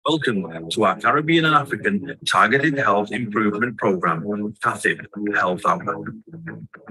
Welcome to our Caribbean and African Targeted Health Improvement Program, CATHIP Health Hour.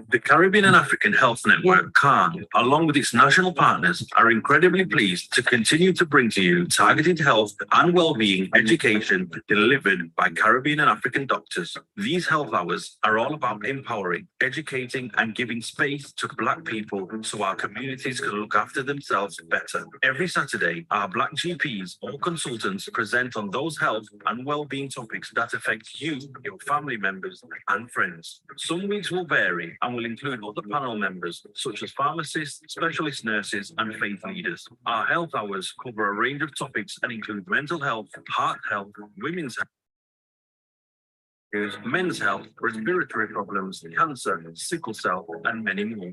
The Caribbean and African Health Network, CAHN, along with its national partners, are incredibly pleased to continue to bring to you targeted health and well-being education delivered by Caribbean and African doctors. These health hours are all about empowering, educating, and giving space to Black people so our communities can look after themselves better. Every Saturday, our Black GPs or consultants present on those health and well-being topics that affect you, your family members, and friends. Some weeks will vary and will include other panel members, such as pharmacists, specialist nurses, and faith leaders. Our health hours cover a range of topics and include mental health, heart health, women's health, men's health, respiratory problems, cancer, sickle cell, and many more.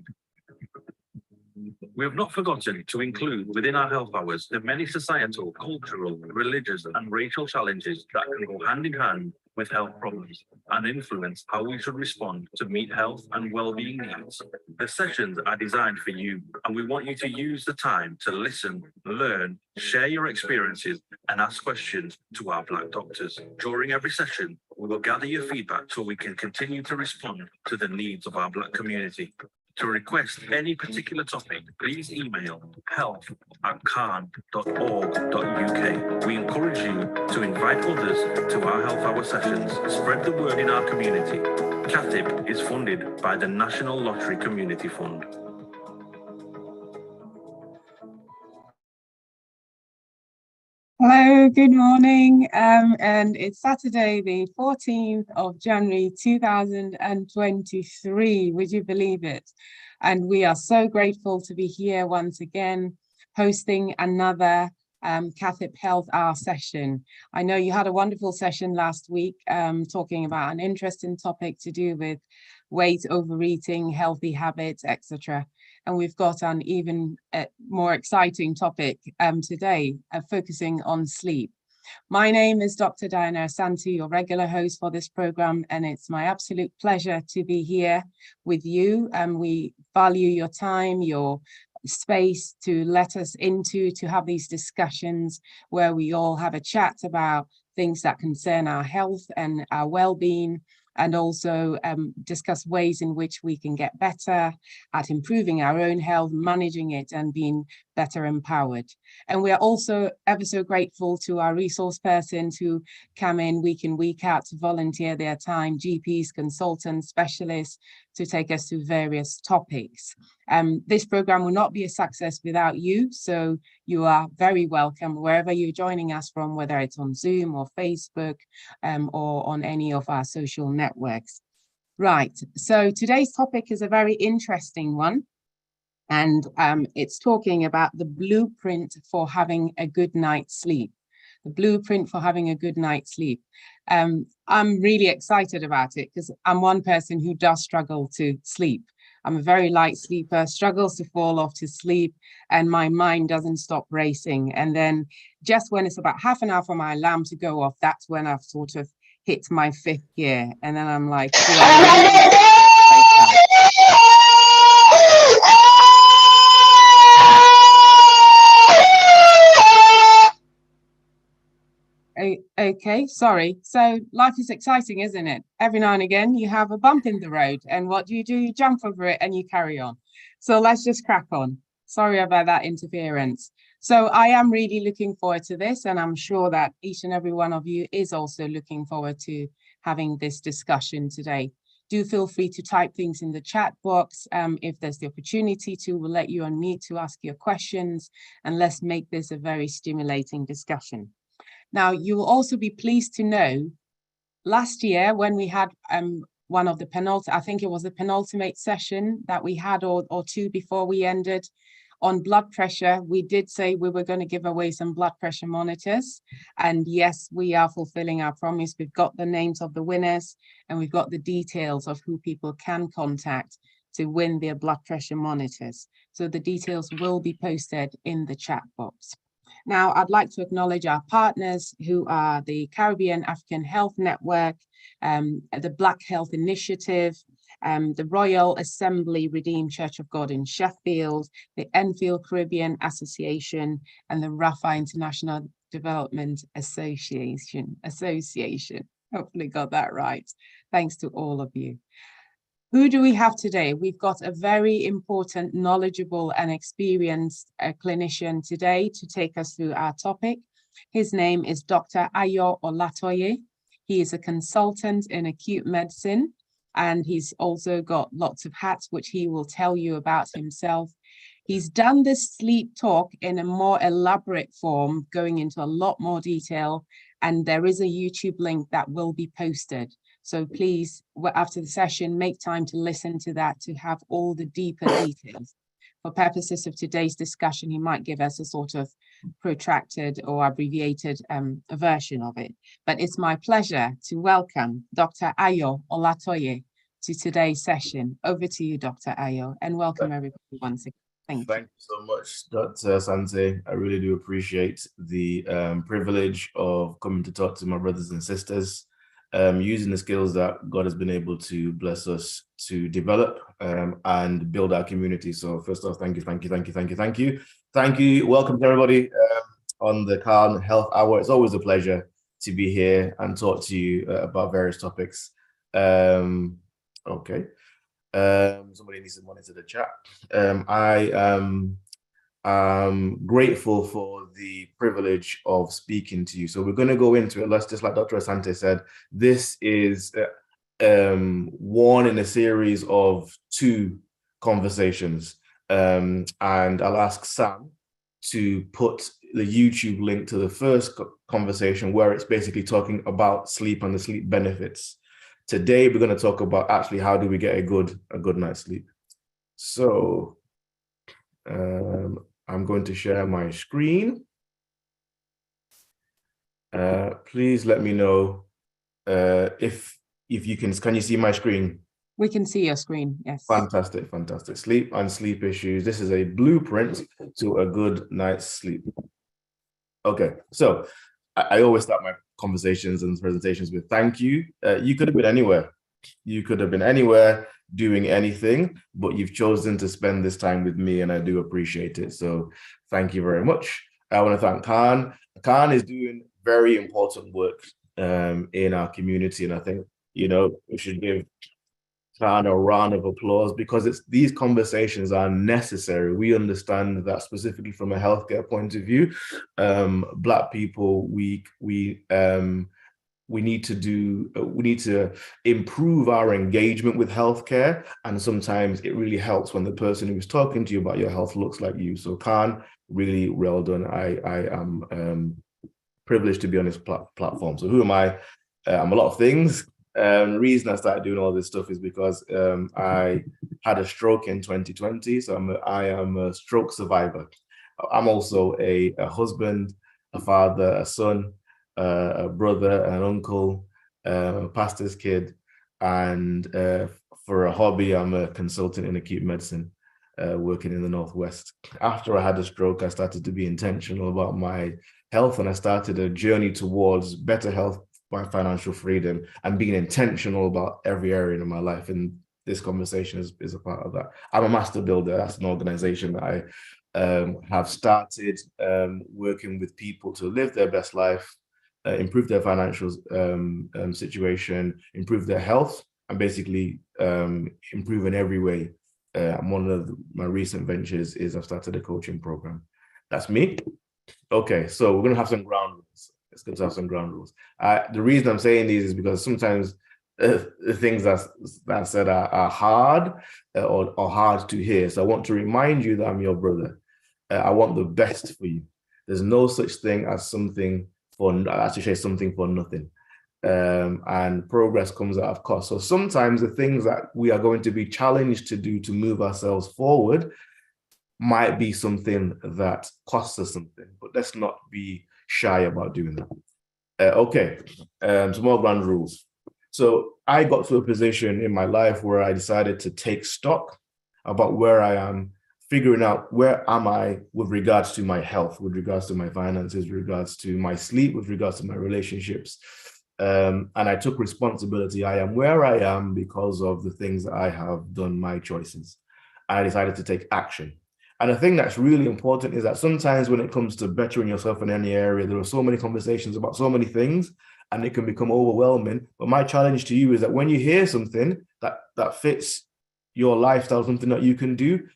We have not forgotten to include within our health hours the many societal, cultural, religious, and racial challenges that can go hand in hand with health problems and influence how we should respond to meet health and well-being needs. The sessions are designed for you, and we want you to use the time to listen, learn, share your experiences, and ask questions to our Black doctors. During every session, we will gather your feedback so we can continue to respond to the needs of our Black community. To request any particular topic, please email health@cahn.org.uk. We encourage you to invite others to our health hour sessions. Spread the word in our community. CATHIP is funded by the National Lottery Community Fund. Hello, good morning, and it's Saturday, the 14th of January 2023. Would you believe it? And we are so grateful to be here once again, hosting another CATHIP Health Hour session. I know you had a wonderful session last week, talking about an interesting topic to do with weight, overeating, healthy habits, etc. And we've got an even more exciting topic today, focusing on sleep. My name is Dr. Diana Asante, your regular host for this program, and it's my absolute pleasure to be here with you. We value your time, your space to let us into, to have these discussions where we all have a chat about things that concern our health and our well-being, and also discuss ways in which we can get better at improving our own health, managing it, and being better empowered. And we are also ever so grateful to our resource persons who come in week out to volunteer their time, GPs, consultants, specialists, to take us through various topics. This program will not be a success without you, so you are very welcome wherever you're joining us from, whether it's on Zoom or Facebook or on any of our social networks. Right, so today's topic is a very interesting one, and it's talking about the blueprint for having a good night's sleep. The blueprint for having a good night's sleep. I'm really excited about it because I'm one person who does struggle to sleep. I'm a very light sleeper, struggles to fall off to sleep, and my mind doesn't stop racing. And then just when it's about half an hour for my alarm to go off, that's when I've sort of hit my fifth gear. And then I'm like, okay, sorry. So life is exciting, isn't it? Every now and again, you have a bump in the road, and what do? You jump over it and you carry on. So let's just crack on. Sorry about that interference. So I am really looking forward to this, and I'm sure that each and every one of you is also looking forward to having this discussion today. Do feel free to type things in the chat box. If there's the opportunity to, we'll let you unmute to ask your questions, and let's make this a very stimulating discussion. Now, you will also be pleased to know, last year when we had one of the I think it was the penultimate session that we had, or two before we ended, on blood pressure, we did say we were going to give away some blood pressure monitors. And yes, we are fulfilling our promise. We've got the names of the winners, and we've got the details of who people can contact to win their blood pressure monitors. So the details will be posted in the chat box. Now, I'd like to acknowledge our partners, who are the Caribbean African Health Network, the Black Health Initiative, the Royal Assembly Redeemed Church of God in Sheffield, the Enfield Caribbean Association, and the Rafa International Development Association. Hopefully got that right. Thanks to all of you. Who do we have today? We've got a very important, knowledgeable and experienced clinician today to take us through our topic. His name is Dr. Ayo Olatoye. He is a consultant in acute medicine, and he's also got lots of hats, which he will tell you about himself. He's done this sleep talk in a more elaborate form, going into a lot more detail, and there is a YouTube link that will be posted. So please, after the session, make time to listen to that to have all the deeper details. For purposes of today's discussion, he might give us a sort of protracted or abbreviated version of it. But it's my pleasure to welcome Dr. Ayo Olatoye to today's session. Over to you, Dr. Ayo, and welcome everybody once again. Thank you. Thank you so much, Dr. Sante. I really do appreciate the privilege of coming to talk to my brothers and sisters, using the skills that God has been able to bless us to develop and build our community. So first off, thank you. Welcome to everybody on the CAHN Health Hour. It's always a pleasure to be here and talk to you about various topics. Okay. Somebody needs to monitor the chat. I am grateful for the privilege of speaking to you. So we're going to go into it. Let's just, like Dr. Asante said, this is one in a series of 2 conversations. And I'll ask Sam to put the YouTube link to the first conversation, where it's basically talking about sleep and the sleep benefits. Today, we're going to talk about actually how do we get a good night's sleep. So I'm going to share my screen. Please let me know if you can you see my screen? We can see your screen, yes. Fantastic. Sleep and sleep issues. This is a blueprint to a good night's sleep. Okay, so I always start my conversations and presentations with thank you. You could have been anywhere. You could have been anywhere doing anything, but you've chosen to spend this time with me, and I do appreciate it. So thank you very much. I want to thank CAHN. CAHN is doing very important work in our community, and I think, we should give CAHN a round of applause, because these conversations are necessary. We understand that specifically from a healthcare point of view, Black people, we need to improve our engagement with healthcare, and sometimes it really helps when the person who is talking to you about your health looks like you. So CAHN, really well done. I am privileged to be on this platform. So who am I? I'm a lot of things. The reason I started doing all this stuff is because I had a stroke in 2020. So I am a stroke survivor. I'm also a husband, a father, a son, a brother, an uncle, a pastor's kid, and for a hobby, I'm a consultant in acute medicine, working in the Northwest. After I had a stroke, I started to be intentional about my health, and I started a journey towards better health, my financial freedom, and being intentional about every area of my life. And this conversation is a part of that. I'm a master builder. That's an organization that I have started working with people to live their best life, improve their financial situation, improve their health, and basically improve in every way. One of my recent ventures is I've started a coaching program. That's me. Okay, so we're going to have some ground rules. It's good to have some ground rules. The reason I'm saying these is because sometimes the things that I said are hard or hard to hear. So I want to remind you that I'm your brother. I want the best for you. There's no such thing as something for nothing. And progress comes out of cost. So sometimes the things that we are going to be challenged to do to move ourselves forward might be something that costs us something, but let's not be shy about doing that. Okay, some more ground rules. So I got to a position in my life where I decided to take stock about where I am, figuring out where am I with regards to my health, with regards to my finances, with regards to my sleep, with regards to my relationships. And I took responsibility. I am where I am because of the things that I have done, my choices. I decided to take action. And the thing that's really important is that sometimes when it comes to bettering yourself in any area, there are so many conversations about so many things, and it can become overwhelming. But my challenge to you is that when you hear something that fits your lifestyle, something that you can do,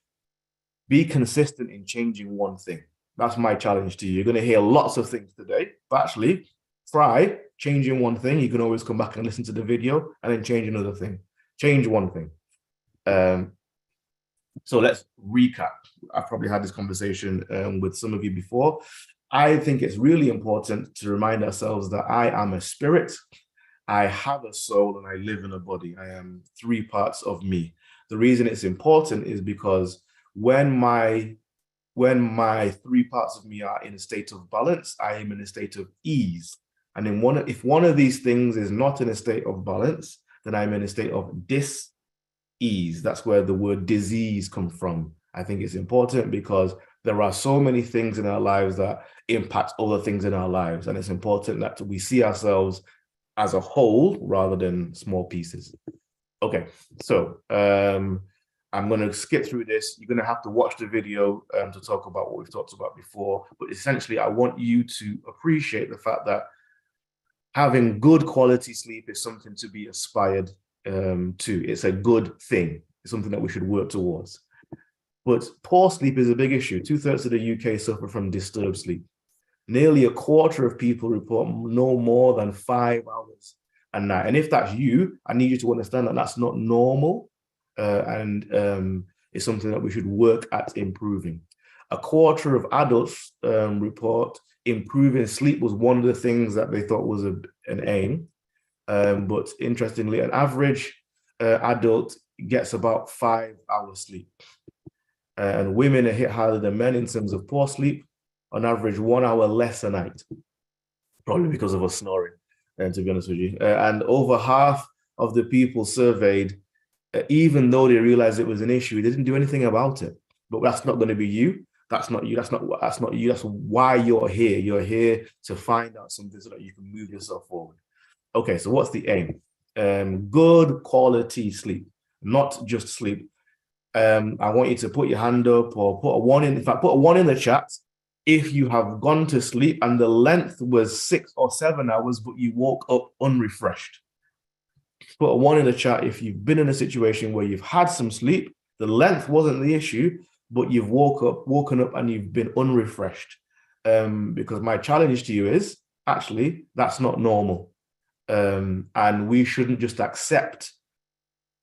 be consistent in changing one thing. That's my challenge to you. You're going to hear lots of things today, but actually try changing one thing. You can always come back and listen to the video and then change another thing. Change one thing. So let's recap. I've probably had this conversation with some of you before. I think it's really important to remind ourselves that I am a spirit, I have a soul, and I live in a body. I am 3 parts of me. The reason it's important is because when my 3 parts of me are in a state of balance, I am in a state of ease. And then if one of these things is not in a state of balance, then I'm in a state of dis-ease. That's where the word disease comes from. I think it's important because there are so many things in our lives that impact other things in our lives. And it's important that we see ourselves as a whole rather than small pieces. Okay, so I'm going to skip through this. You're going to have to watch the video to talk about what we've talked about before. But essentially, I want you to appreciate the fact that having good quality sleep is something to be aspired to. It's a good thing. It's something that we should work towards. But poor sleep is a big issue. 2/3 of the UK suffer from disturbed sleep. Nearly 1/4 of people report no more than 5 hours a night. And if that's you, I need you to understand that that's not normal. And it's something that we should work at improving. 1/4 of adults report improving sleep was one of the things that they thought was an aim. But interestingly, an average adult gets about 5 hours sleep. And women are hit harder than men in terms of poor sleep, on average 1 hour less a night, probably because of us snoring, to be honest with you. And over half of the people surveyed, even though they realized it was an issue, they didn't do anything about it. But that's not going to be you. That's not you. That's not you. That's why you're here. You're here to find out something so that you can move yourself forward. Okay, so what's the aim? Good quality sleep, not just sleep. I want you to put your hand up or put a 1 in. In fact, put a 1 in the chat if you have gone to sleep and the length was 6 or 7 hours, but you woke up unrefreshed. Put a 1 in the chat if you've been in a situation where you've had some sleep, the length wasn't the issue, but you've woken up and you've been unrefreshed. Because my challenge to you is, actually, that's not normal. And we shouldn't just accept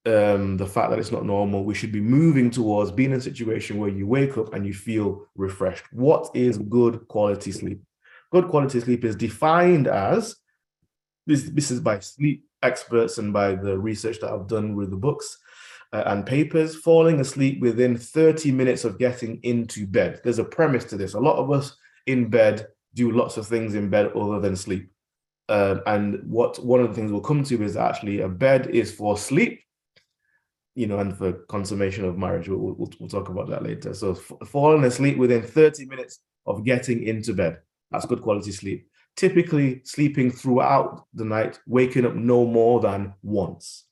the fact that it's not normal. We should be moving towards being in a situation where you wake up and you feel refreshed. What is good quality sleep? Good quality sleep is defined as, this is by sleep experts and by the research that I've done with the books and papers, falling asleep within 30 minutes of getting into bed. There's a premise to this. A lot of us in bed do lots of things in bed other than sleep. And one of the things we'll come to is actually a bed is for sleep, and for consummation of marriage. We'll talk about that later. So falling asleep within 30 minutes of getting into bed, that's good quality sleep. Typically sleeping throughout the night, waking up no more than once.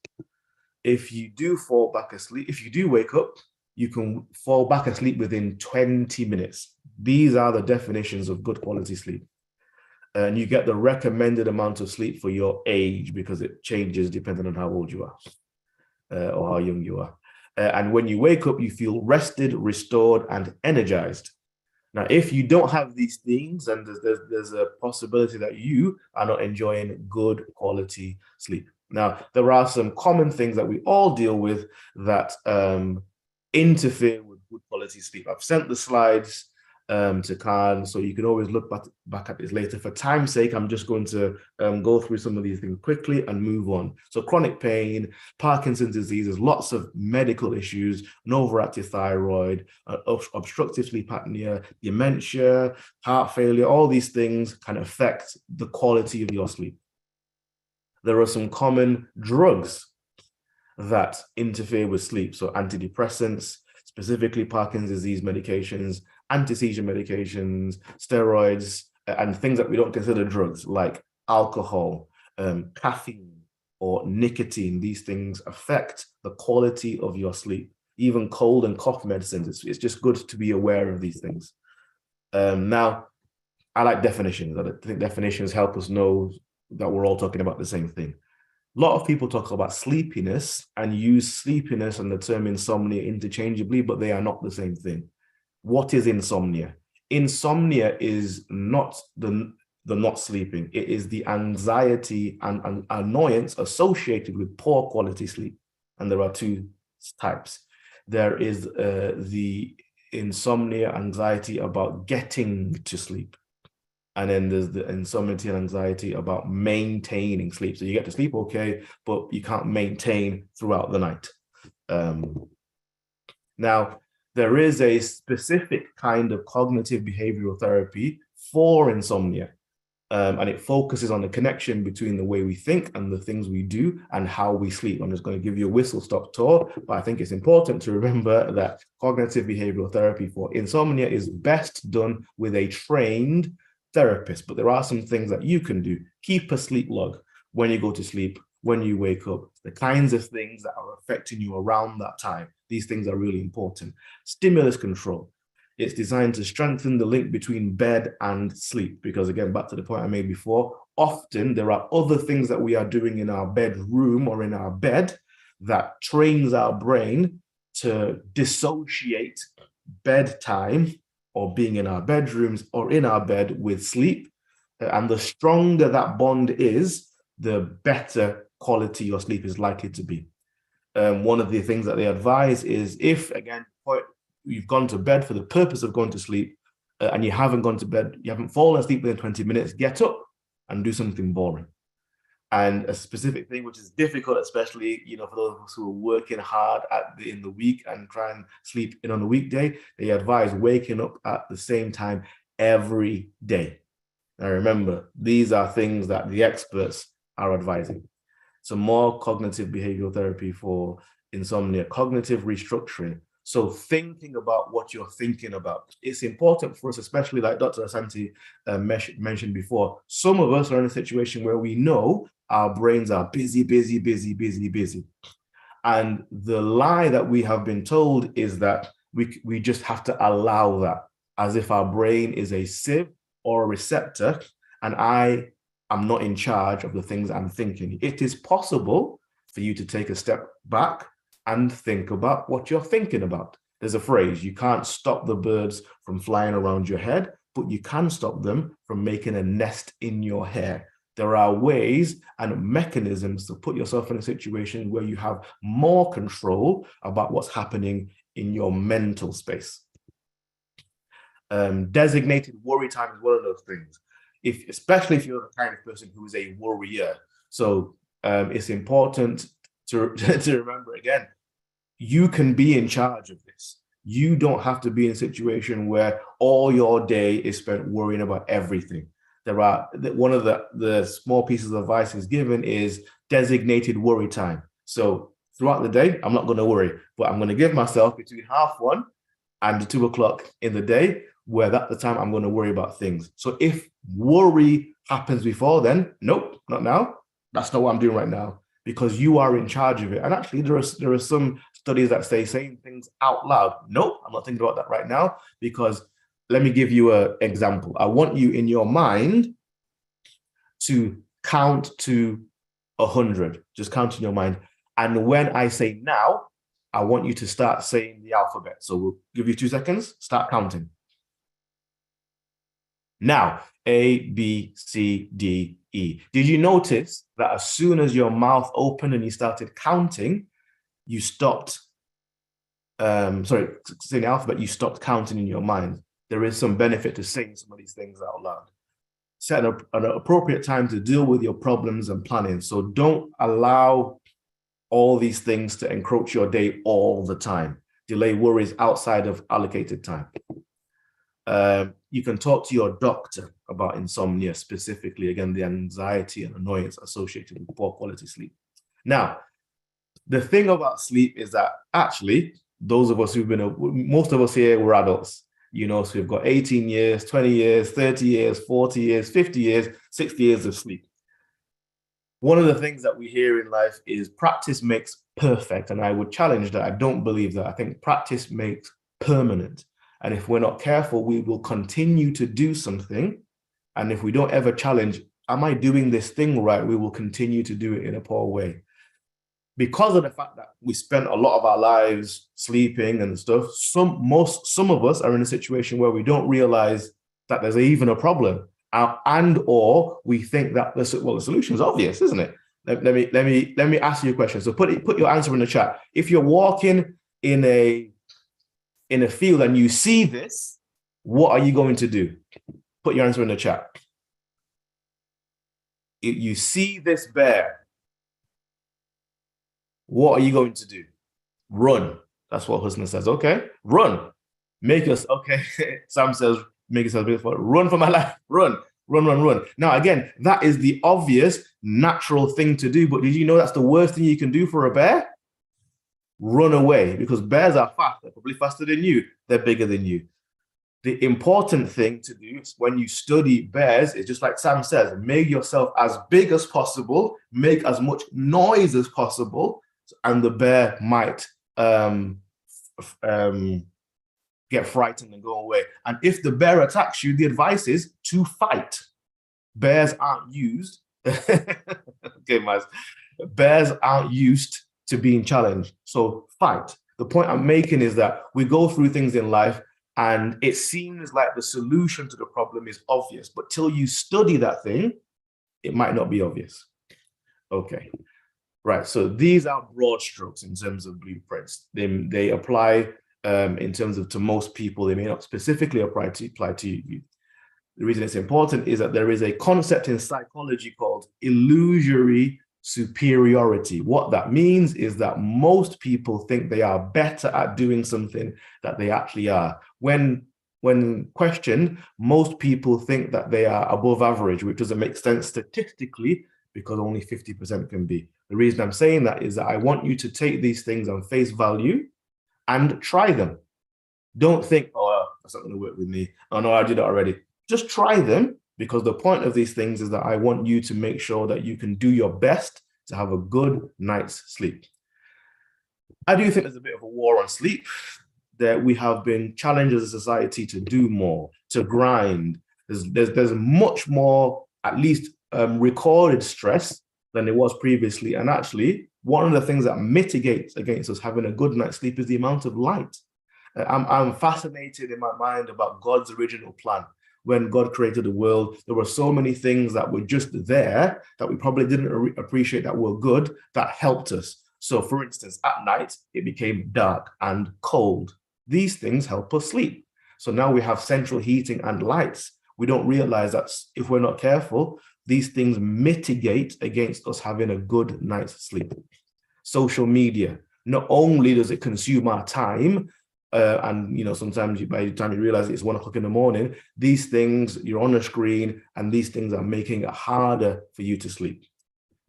If you do fall back asleep, if you do wake up, you can fall back asleep within 20 minutes. These are the definitions of good quality sleep. And you get the recommended amount of sleep for your age because it changes depending on how old you are. Or how young you are. And when you wake up, you feel rested, restored, and energized. Now, if you don't have these things, then there's a possibility that you are not enjoying good quality sleep. Now, there are some common things that we all deal with that interfere with good quality sleep. I've sent the slides to CAHN, so you can always look back at this later. For time's sake, I'm just going to go through some of these things quickly and move on. So chronic pain, Parkinson's disease, there's lots of medical issues, an overactive thyroid, obstructive sleep apnea, dementia, heart failure, all these things can affect the quality of your sleep. There are some common drugs that interfere with sleep. So antidepressants, specifically Parkinson's disease medications, anti-seizure medications, steroids, and things that we don't consider drugs like alcohol, caffeine or nicotine. These things affect the quality of your sleep. Even cold and cough medicines, it's just good to be aware of these things. Now, I like definitions. I think definitions help us know that we're all talking about the same thing. A lot of people talk about sleepiness and use sleepiness and the term insomnia interchangeably, but they are not the same thing. What is insomnia? Insomnia is not the not sleeping. It is the anxiety and annoyance associated with poor quality sleep. And there are two types. There is the insomnia anxiety about getting to sleep. And then there's the insomnia and anxiety about maintaining sleep. So you get to sleep okay, but you can't maintain throughout the night. Now, there is a specific kind of cognitive behavioral therapy for insomnia. And it focuses on the connection between the way we think and the things we do and how we sleep. I'm just going to give you a whistle-stop tour, but I think it's important to remember that cognitive behavioral therapy for insomnia is best done with a trained therapist. But there are some things that you can do. Keep a sleep log when you go to sleep, when you wake up, the kinds of things that are affecting you around that time. These things are really important. Stimulus control. It's designed to strengthen the link between bed and sleep, because again, back to the point I made before, often there are other things that we are doing in our bedroom or in our bed that trains our brain to dissociate bedtime or being in our bedrooms or in our bed with sleep. And the stronger that bond is, the better quality your sleep is likely to be. One of the things that they advise is if, again, you've gone to bed for the purpose of going to sleep and you haven't gone to bed, you haven't fallen asleep within 20 minutes, get up and do something boring. And a specific thing which is difficult, especially for those of us who are working hard in the week and try and sleep in on a weekday, they advise waking up at the same time every day. Now remember, these are things that the experts are advising. So more cognitive behavioral therapy for insomnia, cognitive restructuring. So thinking about what you're thinking about. It's important for us, especially like Dr. Asante mentioned before. Some of us are in a situation where we know our brains are busy. And the lie that we have been told is that we just have to allow that, as if our brain is a sieve or a receptor, and I am not in charge of the things I'm thinking. It is possible for you to take a step back and think about what you're thinking about. There's a phrase, you can't stop the birds from flying around your head, but you can stop them from making a nest in your hair. There are ways and mechanisms to put yourself in a situation where you have more control about what's happening in your mental space. Designated worry time is one of those things, especially if you're the kind of person who is a worrier. So it's important to remember, again, you can be in charge of this. You don't have to be in a situation where all your day is spent worrying about everything. One of the small pieces of advice is given is designated worry time. So throughout the day, I'm not going to worry, but I'm going to give myself between 1:30 and 2 o'clock in the day, where that's the time I'm going to worry about things. So if worry happens before then, nope, not now. That's not what I'm doing right now, because you are in charge of it. And actually, there are some studies that say saying things out loud. Nope, I'm not thinking about that right now, because let me give you an example. I want you in your mind to count to 100. Just count in your mind. And when I say now, I want you to start saying the alphabet. So we'll give you 2 seconds. Start counting. Now, A, B, C, D, E. Did you notice that as soon as your mouth opened and you started counting, you stopped, saying the alphabet, you stopped counting in your mind? There is some benefit to saying some of these things out loud. Set an appropriate time to deal with your problems and planning. So don't allow all these things to encroach your day all the time. Delay worries outside of allocated time. You can talk to your doctor about insomnia, specifically, again, the anxiety and annoyance associated with poor quality sleep. Now, the thing about sleep is that actually, those of us most of us here, we're adults. So we've got 18 years, 20 years, 30 years, 40 years, 50 years, 60 years of sleep. One of the things that we hear in life is practice makes perfect. And I would challenge that. I don't believe that. I think practice makes permanent. And if we're not careful, we will continue to do something. And if we don't ever challenge, am I doing this thing right? We will continue to do it in a poor way. Because of the fact that we spent a lot of our lives sleeping and stuff, some of us are in a situation where we don't realize that there's even a problem. And or we think that the solution is obvious, isn't it? Let me ask you a question. So put your answer in the chat. If you're walking in a field and you see this, what are you going to do? Put your answer in the chat. If you see this bear, what are you going to do? Run. That's what Husna says. Okay, run. Okay. Sam says, make yourself beautiful. Run for my life. Run. Now, again, that is the obvious, natural thing to do. But did you know that's the worst thing you can do for a bear? Run away, because bears are fast. They're probably faster than you. They're bigger than you. The important thing to do when you study bears is just like Sam says, make yourself as big as possible, make as much noise as possible, and the bear might get frightened and go away. And if the bear attacks you, the advice is to fight. Bears aren't used. Okay, Maz. Bears aren't used to being challenged. So fight. The point I'm making is that we go through things in life and it seems like the solution to the problem is obvious, but till you study that thing, it might not be obvious. Okay. Right. So these are broad strokes in terms of blueprints. They apply in terms of to most people. They may not specifically apply to you. The reason it's important is that there is a concept in psychology called illusory superiority. What that means is that most people think they are better at doing something that they actually are. When questioned, most people think that they are above average, which doesn't make sense statistically because only 50% can be. The reason I'm saying that is that I want you to take these things on face value and try them. Don't think, oh, that's not going to work with me. Oh, no, I did it already. Just try them, because the point of these things is that I want you to make sure that you can do your best to have a good night's sleep. I do think there's a bit of a war on sleep, that we have been challenged as a society to do more, to grind. There's much more, at least recorded stress than there was previously. And actually, one of the things that mitigates against us having a good night's sleep is the amount of light. I'm fascinated in my mind about God's original plan. When God created the world, there were so many things that were just there that we probably didn't appreciate that were good, that helped us. So for instance, at night, it became dark and cold. These things help us sleep. So now we have central heating and lights. We don't realize that if we're not careful, these things mitigate against us having a good night's sleep. Social media, not only does it consume our time, and sometimes by the time you realize it's 1 o'clock in the morning, these things, you're on a screen, and these things are making it harder for you to sleep.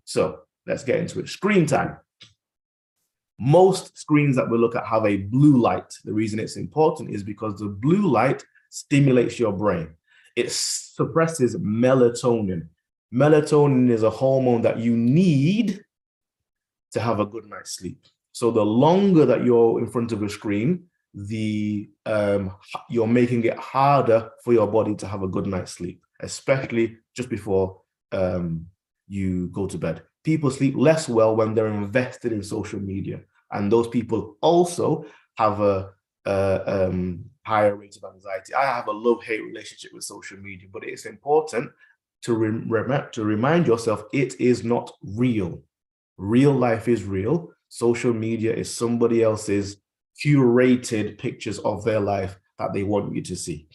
So let's get into it. Screen time. Most screens that we look at have a blue light. The reason it's important is because the blue light stimulates your brain. It suppresses melatonin. Melatonin is a hormone that you need to have a good night's sleep. So the longer that you're in front of a screen, you're making it harder for your body to have a good night's sleep, especially just before you go to bed. People sleep less well when they're invested in social media, and those people also have a higher rate of anxiety. I have a love-hate relationship with social media, but it's important to remind yourself it is not real. Real life is real. Social media is somebody else's curated pictures of their life that they want you to see.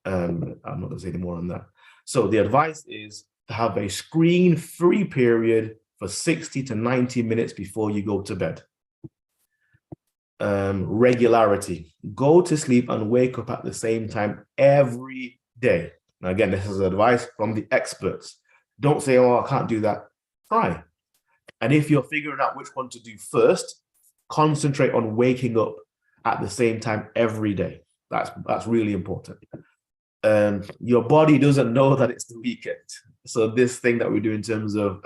I'm not going to say any more on that. So the advice is to have a screen-free period for 60 to 90 minutes before you go to bed. Regularity. Go to sleep and wake up at the same time every day. Now, again, this is advice from the experts. Don't say, oh, I can't do that. Try. And if you're figuring out which one to do first, concentrate on waking up at the same time every day. That's really important. your body doesn't know that it's the weekend. So this thing that we do in terms of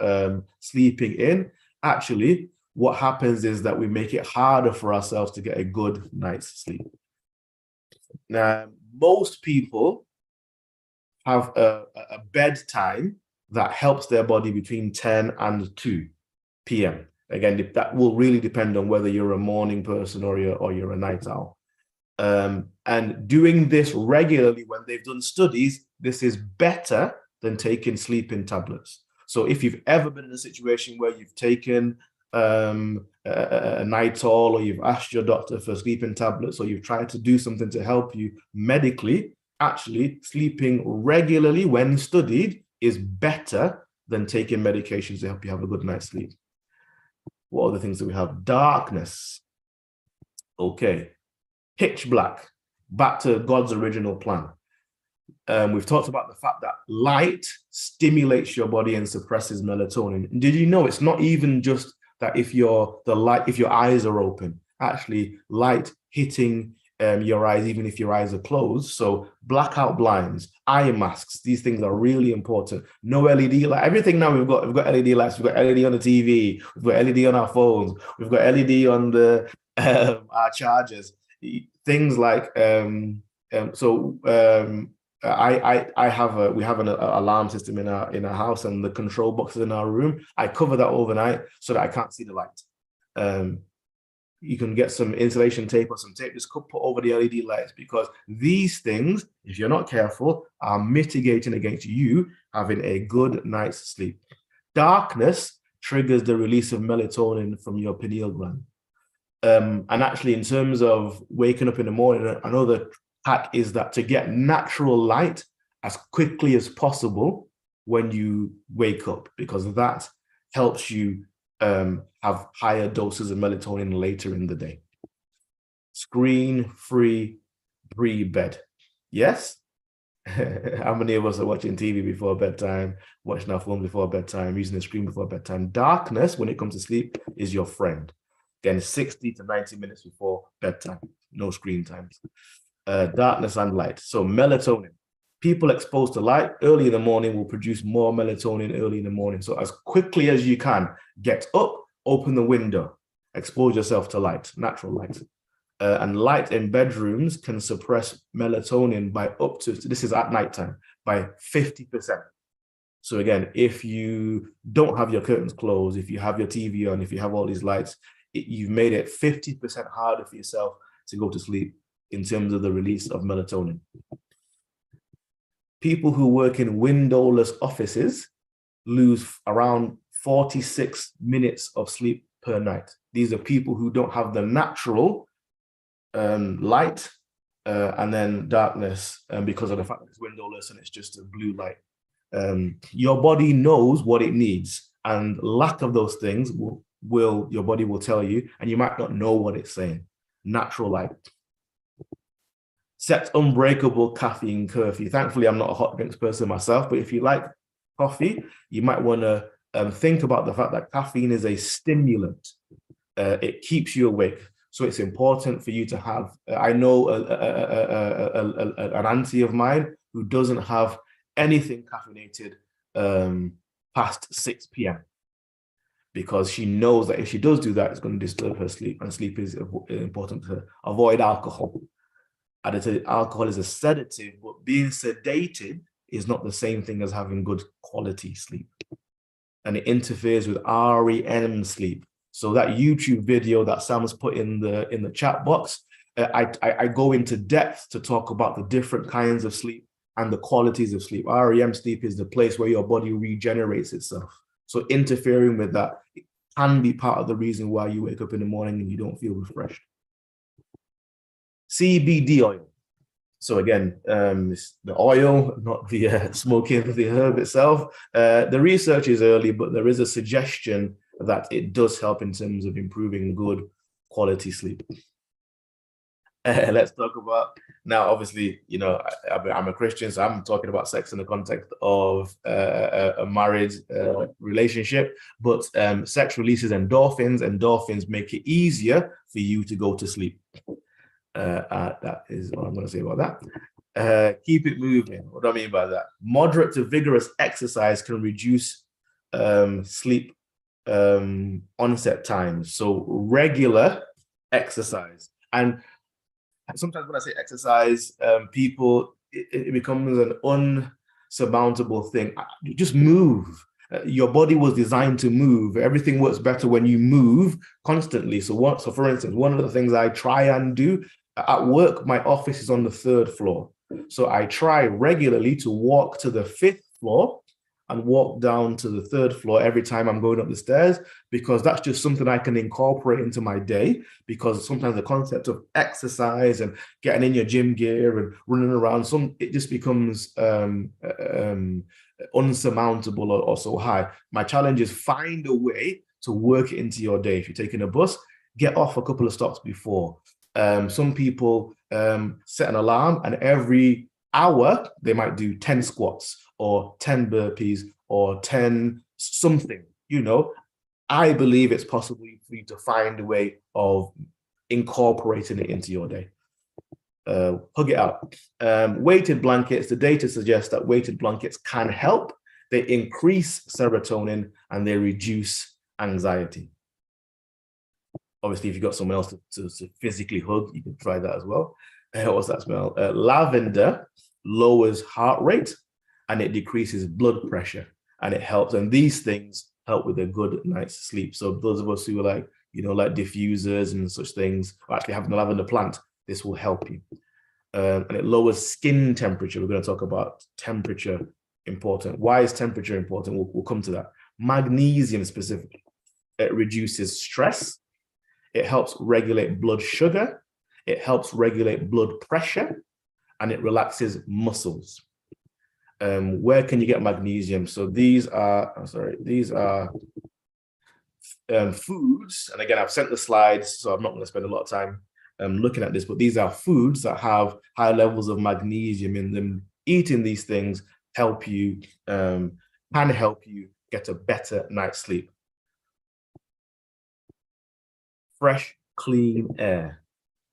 sleeping in, actually, what happens is that we make it harder for ourselves to get a good night's sleep. Now, most people have a bedtime that helps their body between 10 and 2 p.m. Again, that will really depend on whether you're a morning person or you're a night owl. And doing this regularly, when they've done studies, this is better than taking sleeping tablets. So if you've ever been in a situation where you've taken a night owl, or you've asked your doctor for sleeping tablets, or you've tried to do something to help you medically, actually sleeping regularly when studied is better than taking medications to help you have a good night's sleep. What other things do we have? Darkness. Okay. Pitch black. Back to God's original plan. We've talked about the fact that light stimulates your body and suppresses melatonin. Did you know it's not even just that if your eyes are open, actually light hitting your eyes, even if your eyes are closed. So blackout blinds, eye masks, these things are really important. No LED light. Everything now we've got LED lights. We've got LED on the TV. We've got LED on our phones. We've got LED on the our chargers. Things like we have an alarm system in our house, and the control boxes in our room, I cover that overnight so that I can't see the light. You can get some insulation tape or some tape just put over the LED lights, because these things, if you're not careful, are mitigating against you having a good night's sleep. Darkness triggers the release of melatonin from your pineal gland. And actually, in terms of waking up in the morning, another hack is that to get natural light as quickly as possible when you wake up, because that helps you have higher doses of melatonin later in the day. Screen-free pre-bed. Yes? How many of us are watching TV before bedtime, watching our phone before bedtime, using the screen before bedtime? Darkness, when it comes to sleep, is your friend. Again, 60 to 90 minutes before bedtime, no screen times. Darkness and light. So melatonin. People exposed to light early in the morning will produce more melatonin early in the morning. So as quickly as you can, get up, open the window, expose yourself to light, natural light. And light in bedrooms can suppress melatonin by up to, this is at nighttime, by 50%. So again, if you don't have your curtains closed, if you have your TV on, if you have all these lights, you've made it 50% harder for yourself to go to sleep in terms of the release of melatonin. People who work in windowless offices lose around 46 minutes of sleep per night. These are people who don't have the natural light and then darkness because of the fact that it's windowless and it's just a blue light. Your body knows what it needs, and lack of those things your body will tell you, and you might not know what it's saying. Natural light. Set unbreakable caffeine curfew. Thankfully, I'm not a hot drinks person myself, but if you like coffee, you might want to think about the fact that caffeine is a stimulant. It keeps you awake. So it's important for you to have, I know an auntie of mine who doesn't have anything caffeinated past 6 p.m. because she knows that if she does do that, it's going to disturb her sleep, and sleep is important to her. Avoid alcohol. Alcohol is a sedative, but being sedated is not the same thing as having good quality sleep. And it interferes with REM sleep. So that YouTube video that Sam's put in the chat box, I go into depth to talk about the different kinds of sleep and the qualities of sleep. REM sleep is the place where your body regenerates itself. So interfering with that can be part of the reason why you wake up in the morning and you don't feel refreshed. CBD oil. So again, it's the oil, not the smoking of the herb itself. The research is early, but there is a suggestion that it does help in terms of improving good quality sleep. Let's talk about, now obviously, you know, I'm a Christian, so I'm talking about sex in the context of a married relationship, but sex releases endorphins. Endorphins make it easier for you to go to sleep. That is all I'm going to say about that. Keep it moving. What do I mean by that? Moderate to vigorous exercise can reduce sleep onset times. So regular exercise. And sometimes when I say exercise, people, it becomes an unsurmountable thing. Just move. Your body was designed to move. Everything works better when you move constantly. So for instance, one of the things I try and do at work, my office is on the 3rd floor. So I try regularly to walk to the 5th floor and walk down to the 3rd floor every time I'm going up the stairs, because that's just something I can incorporate into my day. Because sometimes the concept of exercise and getting in your gym gear and running around, it just becomes unsurmountable or so high. My challenge is find a way to work it into your day. If you're taking a bus, get off a couple of stops before. Some people set an alarm, and every hour they might do 10 squats or 10 burpees or 10 something, you know. I believe it's possible for you to find a way of incorporating it into your day. Hug it out. Weighted blankets, the data suggests that weighted blankets can help. They increase serotonin and they reduce anxiety. Obviously, if you've got someone else to physically hug, you can try that as well. What's that smell? Lavender lowers heart rate and it decreases blood pressure, and it helps. And these things help with a good night's sleep. So those of us who are like, you know, like diffusers and such things, or actually having a lavender plant, this will help you. And it lowers skin temperature. We're going to talk about temperature important. Why is temperature important? We'll come to that. Magnesium specifically. It reduces stress. It helps regulate blood sugar. It helps regulate blood pressure, and it relaxes muscles. Where can you get magnesium? So these are foods. And again, I've sent the slides, so I'm not going to spend a lot of time looking at this, but these are foods that have high levels of magnesium in them. Eating these things can help you get a better night's sleep. Fresh, clean air.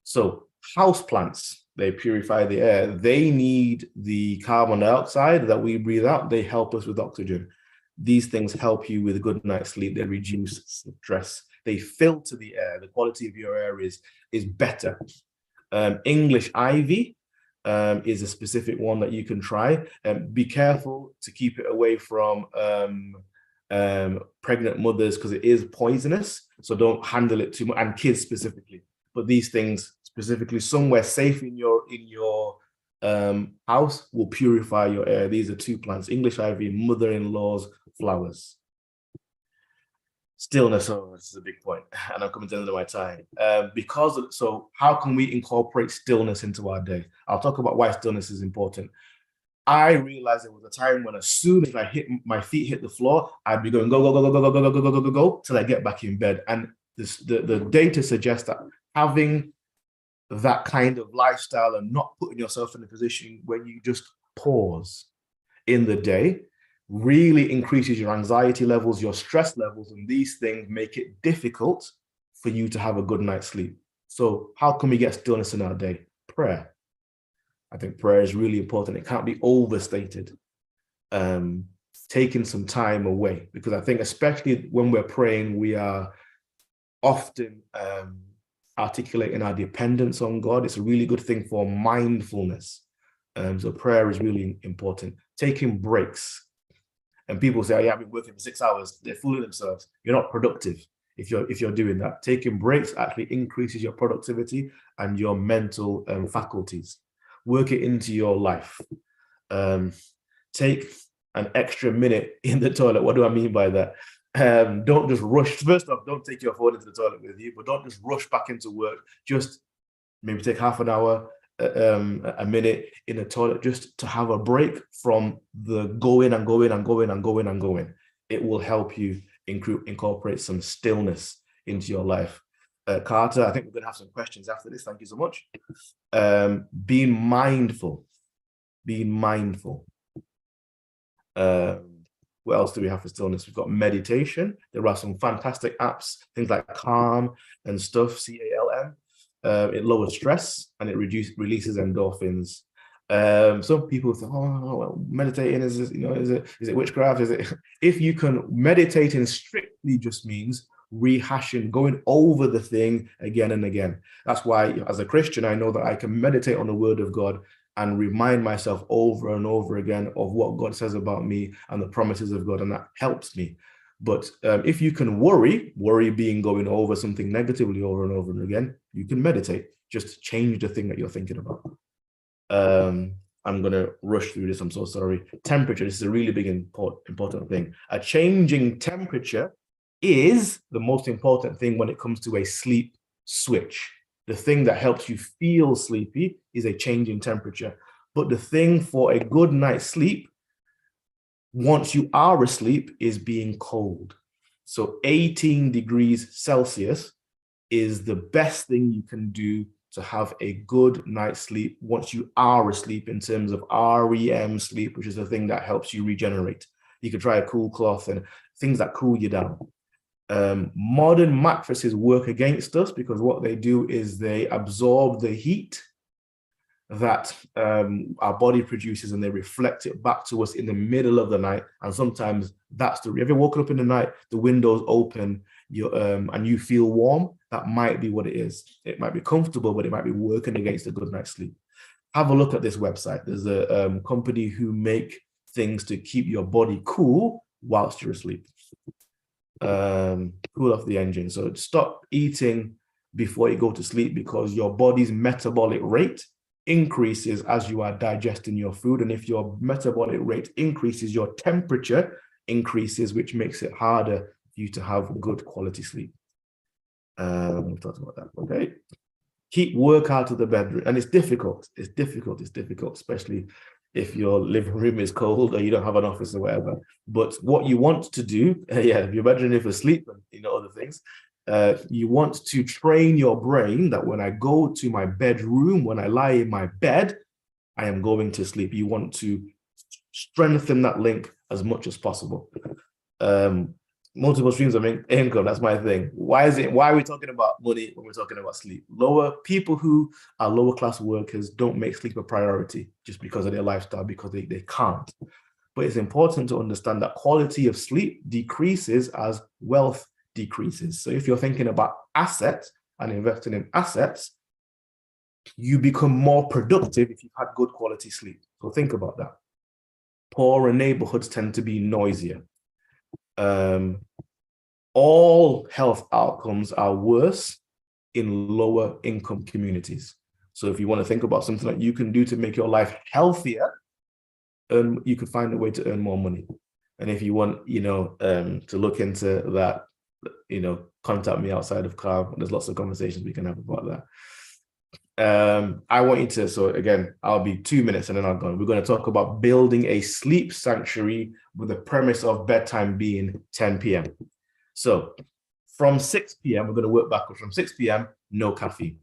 So houseplants, they purify the air. They need the carbon dioxide that we breathe out. They help us with oxygen. These things help you with a good night's sleep. They reduce stress. They filter the air. The quality of your air is better. English ivy is a specific one that you can try. Be careful to keep it away from pregnant mothers, because it is poisonous. So don't handle it too much, and kids specifically. But these things specifically, somewhere safe in your house, will purify your air. These are 2 plants: English ivy, mother-in-law's flowers. Stillness, oh, this is a big point, and I'm coming to the end of my time. So how can we incorporate stillness into our day? I'll talk about why stillness is important. I realized there was a time when, as soon as my feet hit the floor, I'd be going go till I get back in bed. And the data suggests that having that kind of lifestyle and not putting yourself in a position where you just pause in the day really increases your anxiety levels, your stress levels, and these things make it difficult for you to have a good night's sleep. So how can we get stillness in our day? Prayer. I think prayer is really important. It can't be overstated. Taking some time away, because I think especially when we're praying, we are often articulating our dependence on God. It's a really good thing for mindfulness. So prayer is really important. Taking breaks. And people say, oh, yeah, I've been working for 6 hours. They're fooling themselves. You're not productive if you're doing that. Taking breaks actually increases your productivity and your mental faculties. Work it into your life. Take an extra minute in the toilet. What do I mean by that? Don't just rush. First off, don't take your phone into the toilet with you, but don't just rush back into work. Just maybe take half an hour, a minute in the toilet, just to have a break from the going and going and going and going and going. It will help you incorporate some stillness into your life. Carter, I think we're going to have some questions after this. Thank you so much. Being mindful. Being mindful. What else do we have for stillness? We've got meditation. There are some fantastic apps, things like Calm and stuff, CALM. It lowers stress and it releases endorphins. Some people think, oh, well, meditating is it witchcraft? Is it? If you can, meditating strictly just means rehashing, going over the thing again and again. That's why, as a Christian, I know that I can meditate on the Word of God and remind myself over and over again of what God says about me and the promises of God, and that helps me. But if you can worry being going over something negatively over and over and again, you can meditate. Just change the thing that you're thinking about. I'm going to rush through this. I'm so sorry. Temperature. This is a really big, important thing. A changing temperature is the most important thing when it comes to a sleep switch. The thing that helps you feel sleepy is a change in temperature. But the thing for a good night's sleep, once you are asleep, is being cold. So 18 degrees Celsius is the best thing you can do to have a good night's sleep once you are asleep, in terms of REM sleep, which is the thing that helps you regenerate. You could try a cool cloth and things that cool you down. Modern mattresses work against us because what they do is they absorb the heat that our body produces and they reflect it back to us in the middle of the night. And sometimes that's the, have you woken up in the night, the windows open, and you feel warm? That might be what it is. It might be comfortable, but it might be working against a good night's sleep. Have a look at this website. There's a company who make things to keep your body cool whilst you're asleep. Cool off the engine. So stop eating before you go to sleep, because your body's metabolic rate increases as you are digesting your food. And if your metabolic rate increases, your temperature increases, which makes it harder for you to have good quality sleep. We talked about that. Okay. Keep work out of the bedroom. And it's difficult. It's difficult, especially if your living room is cold or you don't have an office or whatever. But what you want to do, if you're bedroom if asleep and other things, you want to train your brain that when I go to my bedroom, when I lie in my bed, I am going to sleep. You want to strengthen that link as much as possible. Multiple streams of income, that's my thing. Why are we talking about money when we're talking about sleep? People who are lower class workers don't make sleep a priority just because of their lifestyle, because they can't. But it's important to understand that quality of sleep decreases as wealth decreases. So if you're thinking about assets and investing in assets, you become more productive if you've had good quality sleep. So think about that. Poorer neighborhoods tend to be noisier. All health outcomes are worse in lower income communities. So if you want to think about something that you can do to make your life healthier, you could find a way to earn more money. And if you want, to look into that, contact me outside of CAHN. There's lots of conversations we can have about that. I want you to, so again, I'll be 2 minutes and then I'll go. We're going to talk about building a sleep sanctuary with the premise of bedtime being 10 p.m. So from 6 p.m., we're going to work backwards. From 6 p.m., no caffeine.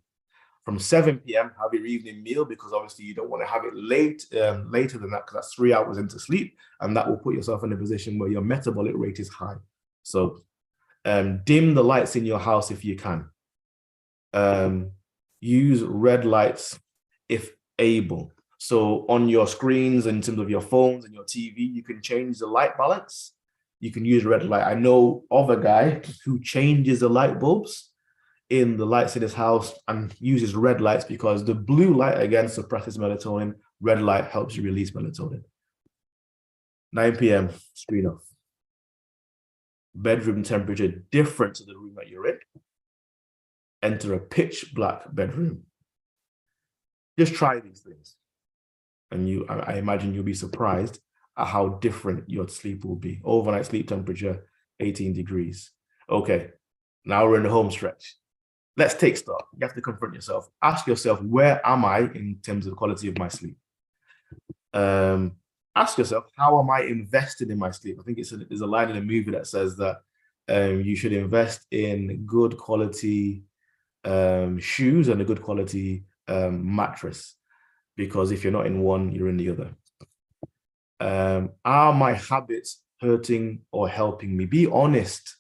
From 7 p.m., have your evening meal, because obviously you don't want to have it later than that, because that's 3 hours into sleep, and that will put yourself in a position where your metabolic rate is high. So dim the lights in your house if you can. Use red lights if able. So on your screens, in terms of your phones and your TV, you can change the light balance. You can use red light. I know of a guy who changes the light bulbs in the lights in his house and uses red lights, because the blue light, again, suppresses melatonin. Red light helps you release melatonin. 9 p.m., screen off. Bedroom temperature different to the room that you're in. Enter a pitch black bedroom. Just try these things. And I imagine you'll be surprised at how different your sleep will be. Overnight sleep temperature, 18 degrees. Okay, now we're in the home stretch. Let's take stock. You have to confront yourself. Ask yourself, where am I in terms of the quality of my sleep? Ask yourself, how am I invested in my sleep? I think there's a line in a movie that says that you should invest in good quality shoes and a good quality mattress, because if you're not in one, you're in the other. Are my habits hurting or helping me? Be honest.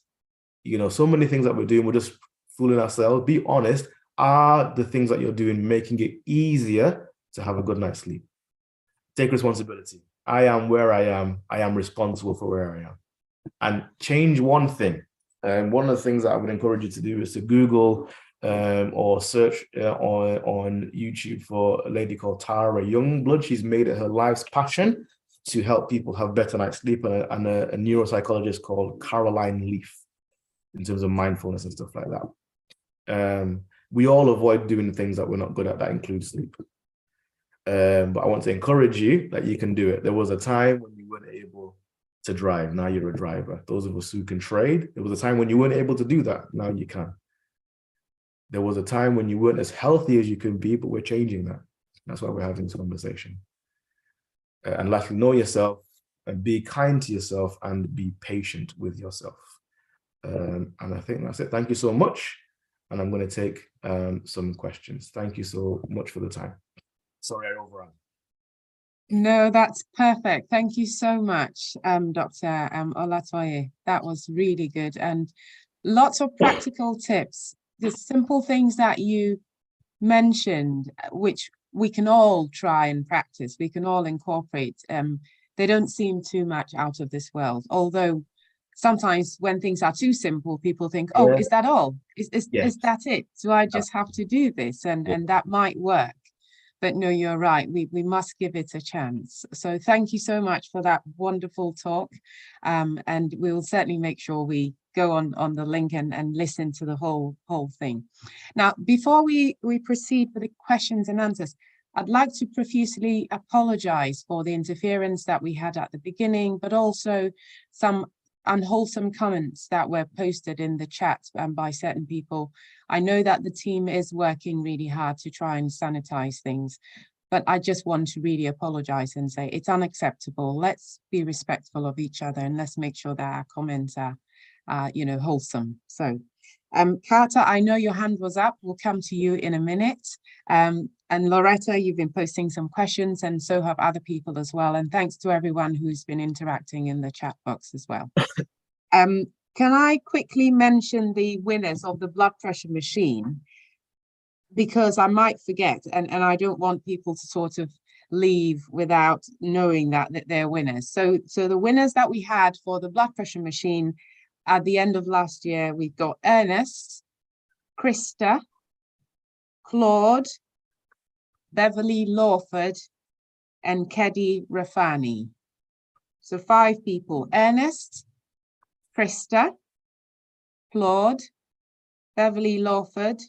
So many things that we're doing, we're just fooling ourselves. Be honest. Are the things that you're doing making it easier to have a good night's sleep? take responsibility. I am where I am. I am responsible for where I am. And change one thing. And one of the things that I would encourage you to do is to Google or search on YouTube for a lady called Tara Youngblood. She's made it her life's passion to help people have better night's sleep, and a neuropsychologist called Caroline Leaf, in terms of mindfulness and stuff like that. We all avoid doing the things that we're not good at. That includes sleep. But I want to encourage you that you can do it. There was a time when you weren't able to drive. Now you're a driver. Those of us who can trade, there was a time when you weren't able to do that. Now you can. There was a time when you weren't as healthy as you could be, but we're changing that. That's why we're having this conversation. And lastly, know yourself and be kind to yourself and be patient with yourself. And I think that's it. Thank you so much. And I'm going to take some questions. Thank you so much for the time. Sorry, I overran. No, that's perfect. Thank you so much, Dr. Olatoye. That was really good. And lots of practical tips. The simple things that you mentioned, which we can all try and practice, we can all incorporate. They don't seem too much out of this world, although sometimes when things are too simple, people think, oh, is that all? Is that it? Do I just have to do this? And that might work. But no, you're right. We must give it a chance. So thank you so much for that wonderful talk. And we will certainly make sure we go on the link and listen to the whole thing. Now, before we proceed with the questions and answers, I'd like to profusely apologize for the interference that we had at the beginning, but also some unwholesome comments that were posted in the chat by certain people. I know that the team is working really hard to try and sanitize things, but I just want to really apologize and say it's unacceptable. Let's be respectful of each other and let's make sure that our comments are, wholesome. So, Carter, I know your hand was up. We'll come to you in a minute. And Loretta, you've been posting some questions, and so have other people as well. And thanks to everyone who's been interacting in the chat box as well. Can I quickly mention the winners of the blood pressure machine? Because I might forget, and I don't want people to sort of leave without knowing that they're winners. So the winners that we had for the blood pressure machine at the end of last year, we've got Ernest, Krista, Claude, Beverly Lawford, and Kedi Rafani. So 5 people: Ernest, Krista, Claude, Beverly Lawford,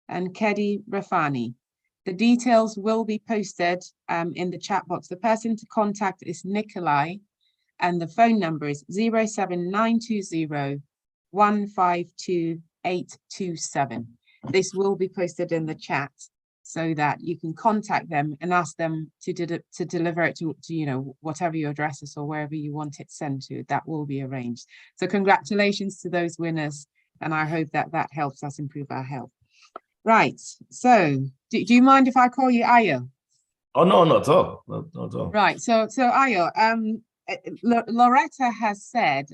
and Kedi Rafani. The details will be posted in the chat box. The person to contact is Nikolai, and the phone number is 07920 152 827. This will be posted in the chat so that you can contact them and ask them to deliver it to whatever your address is or wherever you want it sent to. That will be arranged. So congratulations to those winners, and I hope that helps us improve our health. Right. So do you mind if I call you Ayo? Oh, no, not at all. Not at all. Right. So Ayo, Loretta has said,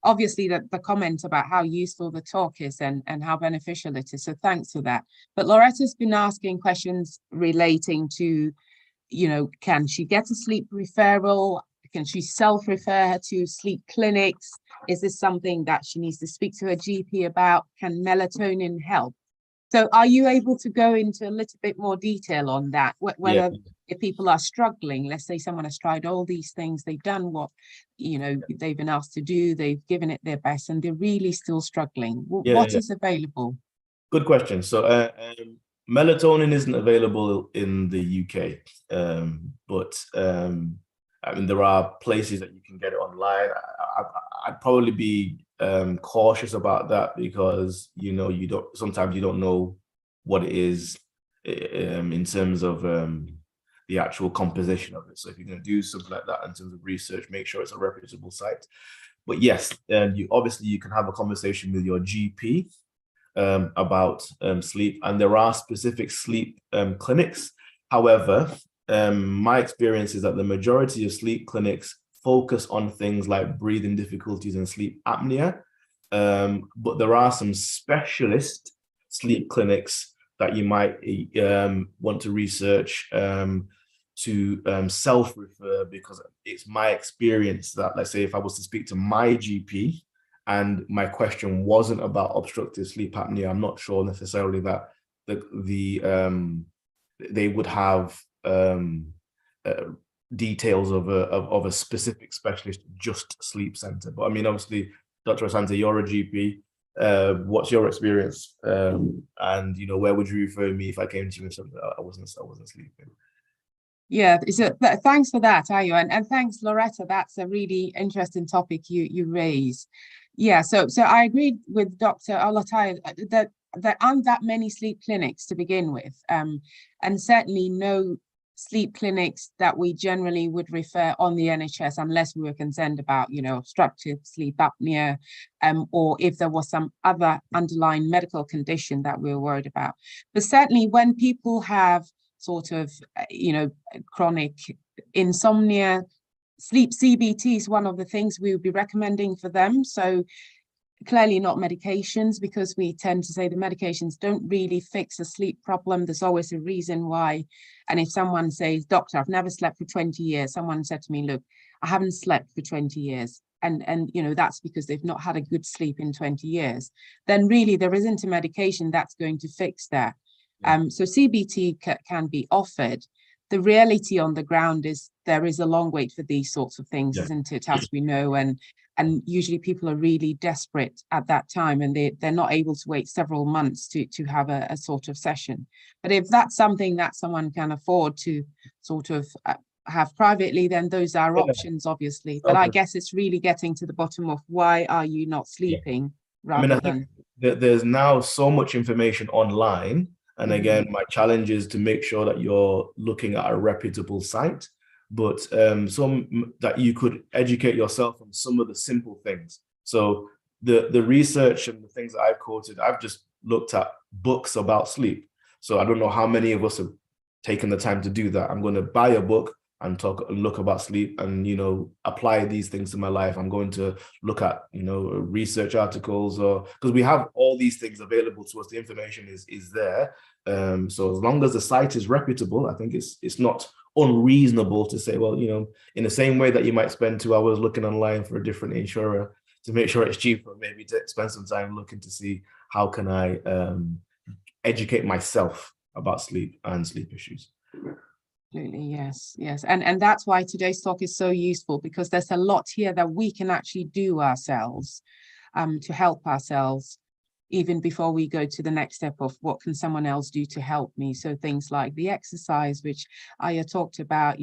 obviously the comment about how useful the talk is and how beneficial it is. So thanks for that. But Loretta's been asking questions relating to, can she get a sleep referral? Can she self-refer to sleep clinics? Is this something that she needs to speak to her GP about? Can melatonin help? So are you able to go into a little bit more detail on that? Whether if people are struggling, let's say someone has tried all these things, they've done what, they've been asked to do, they've given it their best, and they're really still struggling. What is available? Good question. So melatonin isn't available in the UK, but there are places that you can get it online. I'd probably be cautious about that because sometimes you don't know what it is in terms of the actual composition of it. So if you're going to do something like that in terms of research, make sure it's a reputable site. But yes, you can have a conversation with your GP about sleep, and there are specific sleep clinics. However, my experience is that the majority of sleep clinics focus on things like breathing difficulties and sleep apnea. But there are some specialist sleep clinics that you might want to research to self-refer, because it's my experience that, let's say, if I was to speak to my GP and my question wasn't about obstructive sleep apnea, I'm not sure necessarily that they would have details of a specific specialist, just sleep center. But I mean, obviously, Dr. Asante, you're a GP. What's your experience? And where would you refer me if I came to you with something I wasn't sleeping? Yeah, thanks for that, Ayo, and thanks, Loretta. That's a really interesting topic you raise. Yeah, so I agree with Dr. Olatoye that there aren't that many sleep clinics to begin with, and certainly no sleep clinics that we generally would refer on the NHS unless we were concerned about, obstructive sleep apnea, or if there was some other underlying medical condition that we were worried about. But certainly when people have sort of, chronic insomnia, sleep CBT is one of the things we would be recommending for them. So clearly not medications, because we tend to say the medications don't really fix a sleep problem. There's always a reason why. And if someone says, doctor, I've never slept for 20 years, someone said to me, look, I haven't slept for 20 years. And that's because they've not had a good sleep in 20 years. Then really there isn't a medication that's going to fix that. So CBT can be offered. The reality on the ground is there is a long wait for these sorts of things, isn't it, as we know, and usually people are really desperate at that time, and they're not able to wait several months to have a sort of session. But if that's something that someone can afford to sort of have privately, then those are options, obviously. But I guess it's really getting to the bottom of why are you not sleeping, rather than... There's now so much information online. And again, my challenge is to make sure that you're looking at a reputable site, but some that you could educate yourself on some of the simple things. So the research and the things that I've quoted, I've just looked at books about sleep. So I don't know how many of us have taken the time to do that. I'm going to buy a book and look about sleep and, apply these things to my life. I'm going to look at, research articles, or because we have all these things available to us, the information is there. So as long as the site is reputable, I think it's not unreasonable to say, well, in the same way that you might spend 2 hours looking online for a different insurer to make sure it's cheaper, maybe to spend some time looking to see how can I educate myself about sleep and sleep issues. Absolutely, yes. And that's why today's talk is so useful, because there's a lot here that we can actually do ourselves to help ourselves, even before we go to the next step of what can someone else do to help me. So things like the exercise, which Aya talked about,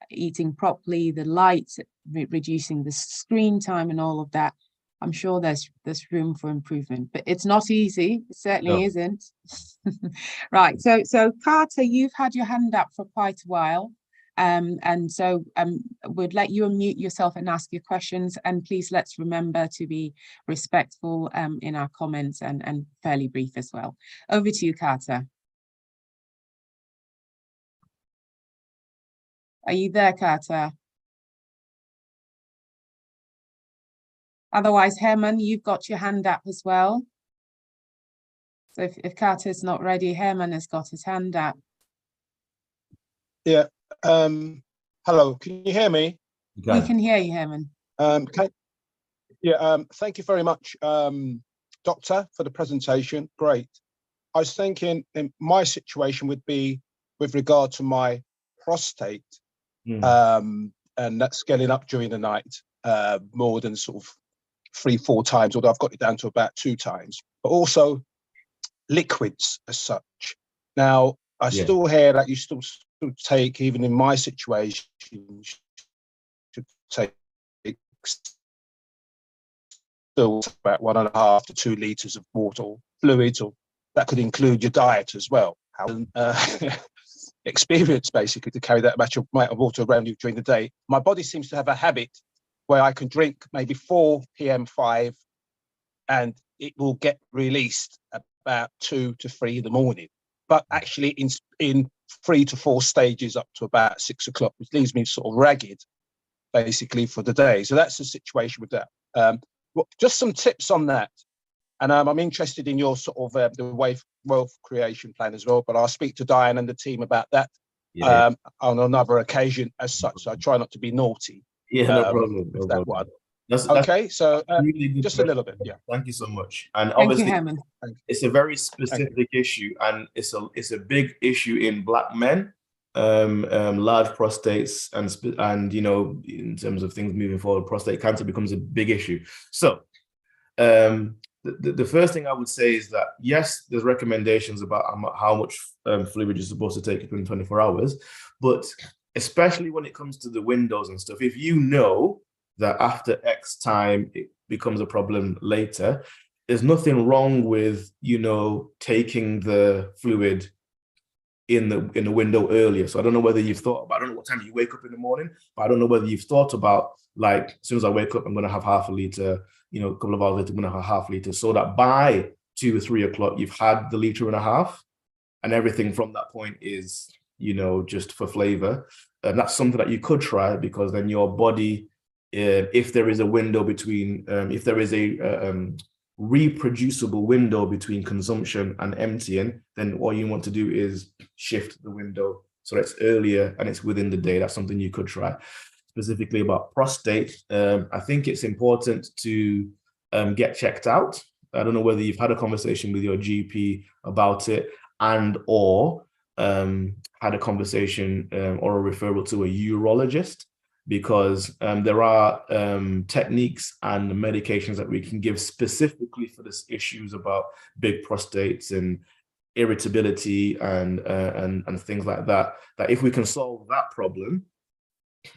eating properly, the light, reducing the screen time and all of that. I'm sure there's room for improvement, but it's not easy. It certainly isn't. Right. So Carter, you've had your hand up for quite a while. And so we'd let you unmute yourself and ask your questions. And please, let's remember to be respectful in our comments and fairly brief as well. Over to you, Carter. Are you there, Carter? Otherwise, Herman, you've got your hand up as well. So if Carter's not ready, Herman has got his hand up. Yeah. Hello, can you hear me? We can hear you, Herman. Thank you very much, Doctor, for the presentation. Great. I was thinking my situation would be with regard to my prostate, and that's getting up during the night more than sort of 3-4 times, although I've got it down to about 2 times, but also liquids as such. Now, I still hear that you still take, even in my situation, to take still about 1.5 to 2 liters of water or fluids, or that could include your diet as well. Experience basically to carry that much amount of water around you during the day. My body seems to have a habit where I can drink maybe 4 p.m. 5, and it will get released about 2 to 3 in the morning. But actually in 3 to 4 stages up to about 6 o'clock, which leaves me sort of ragged, basically, for the day. So that's the situation with that. Just some tips on that. And I'm interested in your sort of the wealth creation plan as well, but I'll speak to Diane and the team about that on another occasion as such. So I try not to be naughty. Yeah, no problem. With No that problem. one. That's Okay, so really good just question. a little bit, yeah. Thank you so much. And Thank you, obviously, Herman. it's a very specific issue, and it's a big issue in Black men, large prostates, and you know, in terms of things moving forward, prostate cancer becomes a big issue. So, the first thing I would say is that yes, there's recommendations about how much fluid you're supposed to take within 24 hours, but especially when it comes to the windows and stuff, if you know that after X time it becomes a problem later, there's nothing wrong with, you know, taking the fluid in the window earlier. So I don't know whether you've thought about, I don't know what time you wake up in the morning, but I don't know whether you've thought about, like, as soon as I wake up, I'm going to have half a liter, you know, a couple of hours later, I'm going to have half a liter, so that by 2 or 3 o'clock, you've had the liter and a half, and everything from that point is, you know, just for flavor. And that's something that you could try, because then your body, if there is a window between, if there is a reproducible window between consumption and emptying, then what you want to do is shift the window so it's earlier and it's within the day. That's something you could try. Specifically about prostate, I think it's important to get checked out. I don't know whether you've had a conversation with your GP about it, and or had a conversation or a referral to a urologist, because there are techniques and medications that we can give specifically for this issues about big prostates and irritability and things like that, that if we can solve that problem,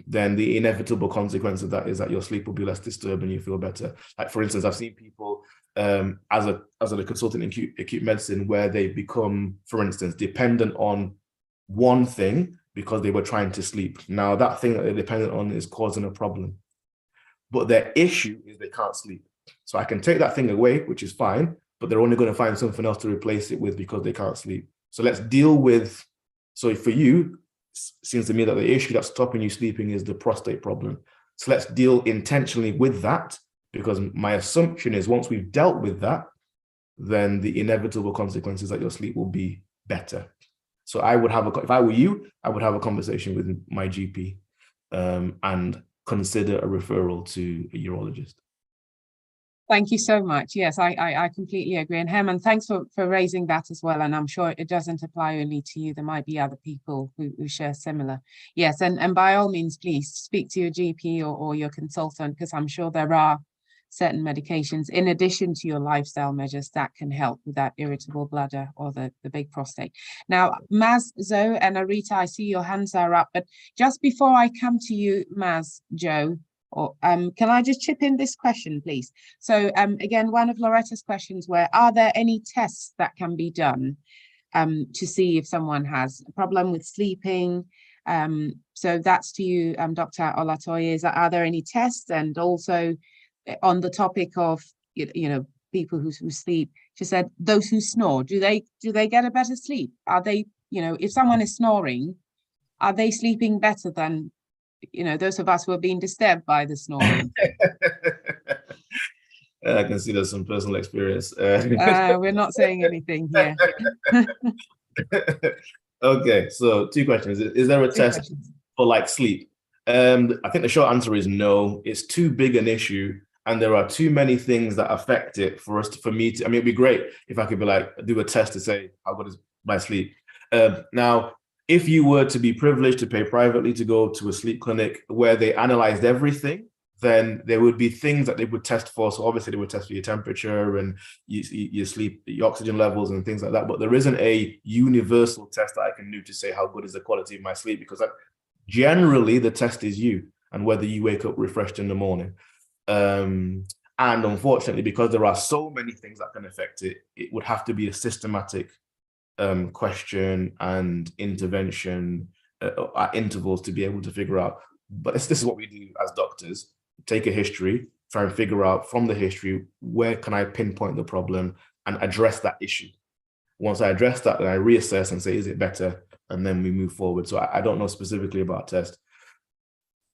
then the inevitable consequence of that is that your sleep will be less disturbed and you feel better. Like, for instance, I've seen people as a consultant in acute medicine where they become, for instance, dependent on one thing because they were trying to sleep. Now, that thing that they're dependent on is causing a problem, but their issue is they can't sleep. So I can take that thing away, which is fine, but they're only going to find something else to replace it with because they can't sleep. So let's deal with, so for you, it seems to me that the issue that's stopping you sleeping is the prostate problem. So let's deal intentionally with that, because my assumption is once we've dealt with that, then the inevitable consequences that your sleep will be better. So I would have if I were you, I would have a conversation with my GP and consider a referral to a urologist. Thank you so much. Yes, I completely agree. And Herman, thanks for raising that as well. And I'm sure it doesn't apply only to you. There might be other people who share similar. Yes, and by all means, please speak to your GP or your consultant, because I'm sure there are certain medications in addition to your lifestyle measures that can help with that irritable bladder or the big prostate. Now, Maz, Zoe and Arita, I see your hands are up, but just before I come to you, Maz, Joe, or can I just chip in this question, please? So again, one of Loretta's questions were, are there any tests that can be done to see if someone has a problem with sleeping? So that's to you, Dr. Olatoye. Are there any tests? And also on the topic of, you know, people who sleep, she said, those who snore, do they get a better sleep? Are they, you know, if someone is snoring, are they sleeping better than, you know, those of us who are being disturbed by the snoring? I can see there's some personal experience. We're not saying anything here. Okay, so 2 questions. Is there a test for like sleep? I think the short answer is no. It's too big an issue, and there are too many things that affect it for me to, I mean, it'd be great if I could be like, do a test to say how good is my sleep. Now, if you were to be privileged to pay privately to go to a sleep clinic where they analyzed everything, then there would be things that they would test for. So obviously they would test for your temperature and your sleep, your oxygen levels and things like that. But there isn't a universal test that I can do to say how good is the quality of my sleep, because generally the test is you and whether you wake up refreshed in the morning. And unfortunately, because there are so many things that can affect it, it would have to be a systematic question and intervention at intervals to be able to figure out. But this is what we do as doctors: take a history, try and figure out from the history, where can I pinpoint the problem and address that issue. Once I address that, then I reassess and say, is it better? And then we move forward. So I don't know specifically about test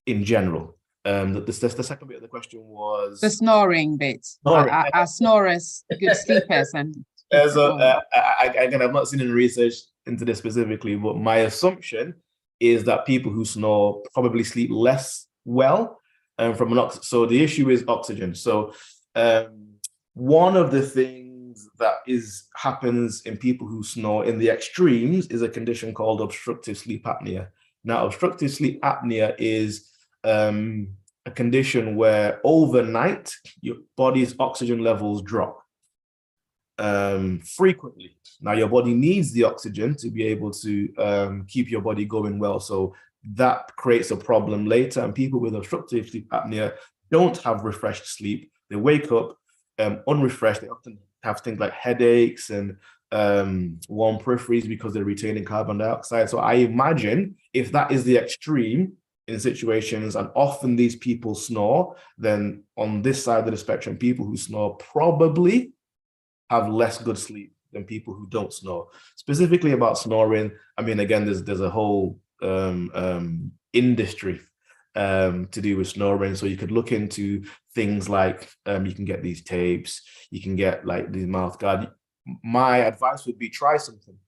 in general. The second bit of the question was the snoring bit. Snoring. Are snorers good sleepers? And again, I've not seen any research into this specifically, but my assumption is that people who snore probably sleep less well. So the issue is oxygen. So one of the things that happens in people who snore in the extremes is a condition called obstructive sleep apnea. Now, obstructive sleep apnea is a condition where overnight your body's oxygen levels drop frequently. Now, your body needs the oxygen to be able to keep your body going well. So that creates a problem later. And people with obstructive sleep apnea don't have refreshed sleep. They wake up unrefreshed. They often have things like headaches and warm peripheries because they're retaining carbon dioxide. So I imagine if that is the extreme in situations, and often these people snore, then on this side of the spectrum, people who snore probably have less good sleep than people who don't snore. Specifically about snoring, I mean, again, there's a whole industry to do with snoring. So you could look into things like you can get these tapes, you can get like the mouth guard. My advice would be try something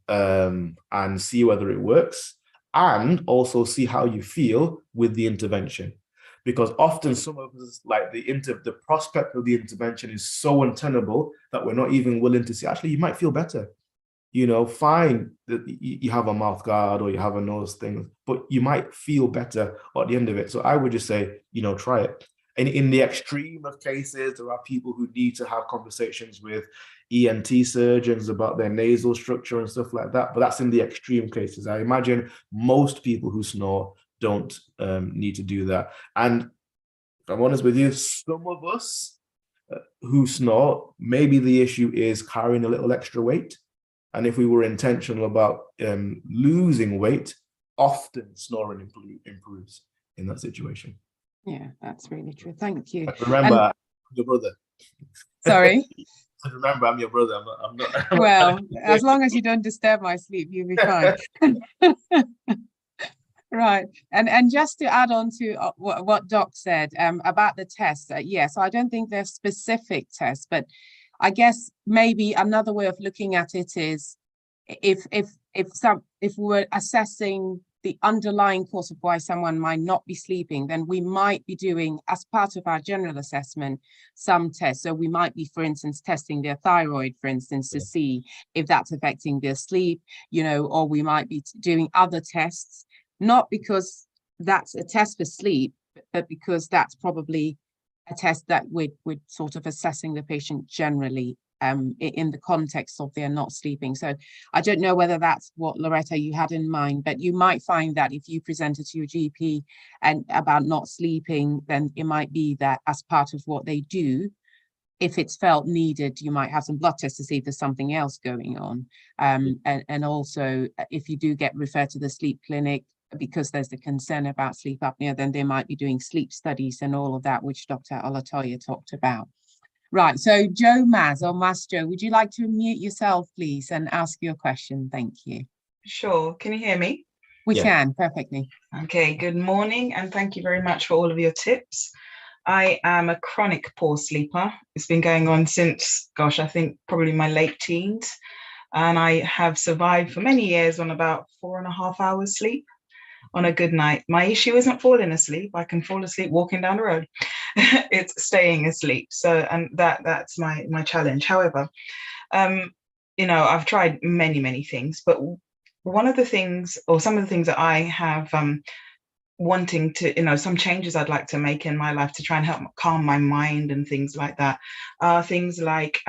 and see whether it works, and also see how you feel with the intervention. Because often some of us, like the prospect of the intervention is so untenable that we're not even willing to see, actually, you might feel better. Fine that you have a mouth guard or you have a nose thing, but you might feel better at the end of it. So I would just say, try it. And in the extreme of cases, there are people who need to have conversations with ENT surgeons about their nasal structure and stuff like that. But that's in the extreme cases. I imagine most people who snore don't need to do that. And if I'm honest with you, some of us who snore, maybe the issue is carrying a little extra weight. And if we were intentional about losing weight, often snoring improves in that situation. Yeah, that's really true. Thank you. But remember, I'm your brother. Sorry? Remember, I'm your brother. I'm not. Well, as long as you don't disturb my sleep, you'll be fine. Right. And just to add on to what Doc said about the tests, so I don't think they're specific tests, but I guess maybe another way of looking at it is if we're assessing the underlying cause of why someone might not be sleeping, then we might be doing, as part of our general assessment, some tests. So we might be, for instance, testing their thyroid, for instance, to see if that's affecting their sleep, or we might be doing other tests, not because that's a test for sleep, but because that's probably a test that we're sort of assessing the patient generally in the context of they're not sleeping. So I don't know whether that's what, Loretta, you had in mind, but you might find that if you presented to your GP and about not sleeping, then it might be that as part of what they do, if it's felt needed, you might have some blood tests to see if there's something else going on. And also, if you do get referred to the sleep clinic, because there's the concern about sleep apnea, then they might be doing sleep studies and all of that, which Dr. Olatoye talked about. Right, so Joe Maz, or Mas Joe, would you like to unmute yourself, please, and ask your question? Thank you. Sure. Can you hear me? We can, perfectly. Okay, good morning, and thank you very much for all of your tips. I am a chronic poor sleeper. It's been going on since, gosh, I think probably my late teens. And I have survived for many years on about 4.5 hours sleep on a good night. My issue isn't falling asleep. I can fall asleep walking down the road. It's staying asleep. So, and that's my challenge. However, I've tried many things, but one of the things, or some of the things that I have wanting to, some changes I'd like to make in my life to try and help calm my mind and things like that, are things like,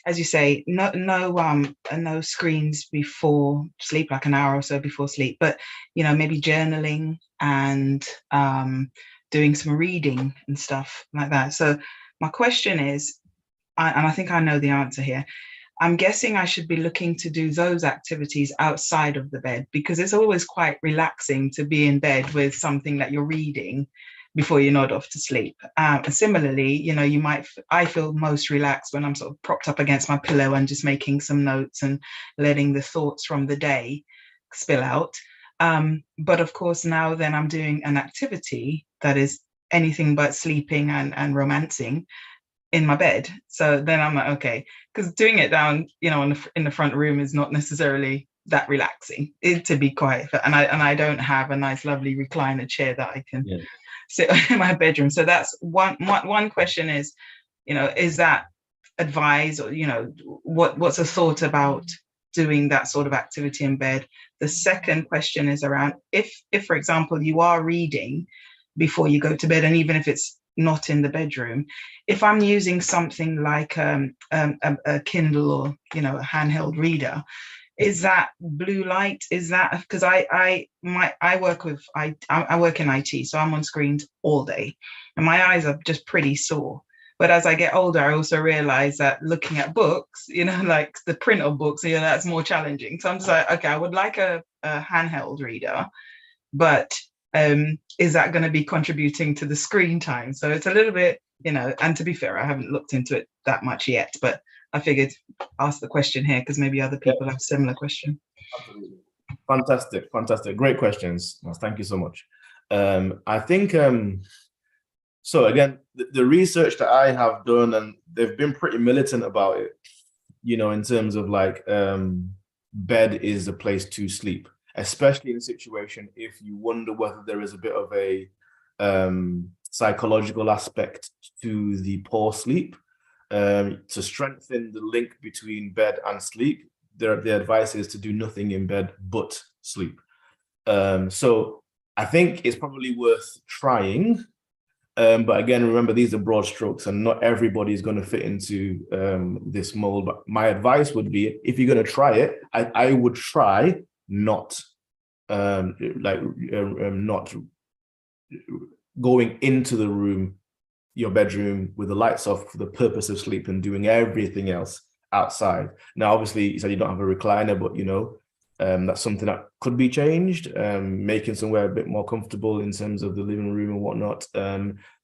as you say, no screens before sleep, like an hour or so before sleep, but maybe journaling and doing some reading and stuff like that. So my question is, and I think I know the answer here, I'm guessing I should be looking to do those activities outside of the bed, because it's always quite relaxing to be in bed with something that you're reading before you nod off to sleep. And similarly, I feel most relaxed when I'm sort of propped up against my pillow and just making some notes and letting the thoughts from the day spill out. But of course, now then I'm doing an activity that is anything but sleeping and romancing in my bed. So then I'm like, okay, because doing it down, you know, in the front room is not necessarily that relaxing, to be quite, and I don't have a nice lovely recliner chair that I can sit in my bedroom. So that's one question is, you know, is that advised, or, you know, what's a thought about doing that sort of activity in bed? The second question is around if for example you are reading before you go to bed, and even if it's not in the bedroom, if I'm using something like a Kindle or, you know, a handheld reader, is that blue light? Is that, because I work in IT, so I'm on screens all day, and my eyes are just pretty sore. But as I get older, I also realize that looking at books, you know, like the print of books, you know, that's more challenging. So I'm just like, okay, I would like a handheld reader, but is that going to be contributing to the screen time? So it's a little bit, you know, and to be fair, I haven't looked into it that much yet, but I figured ask the question here because maybe other people have a similar question. Absolutely. Fantastic. Great questions. Thank you so much. I think, so again, the research that I have done, and they've been pretty militant about it, you know, in terms of like, bed is a place to sleep, especially in a situation if you wonder whether there is a bit of a psychological aspect to the poor sleep. To strengthen the link between bed and sleep, the advice is to do nothing in bed but sleep. So I think it's probably worth trying. But again, remember, these are broad strokes and not everybody is going to fit into this mold. But my advice would be, if you're going to try it, I would try not not going into the room, your bedroom, with the lights off for the purpose of sleep and doing everything else outside. Now, obviously, you said you don't have a recliner, but you know, that's something that could be changed, making somewhere a bit more comfortable in terms of the living room and whatnot,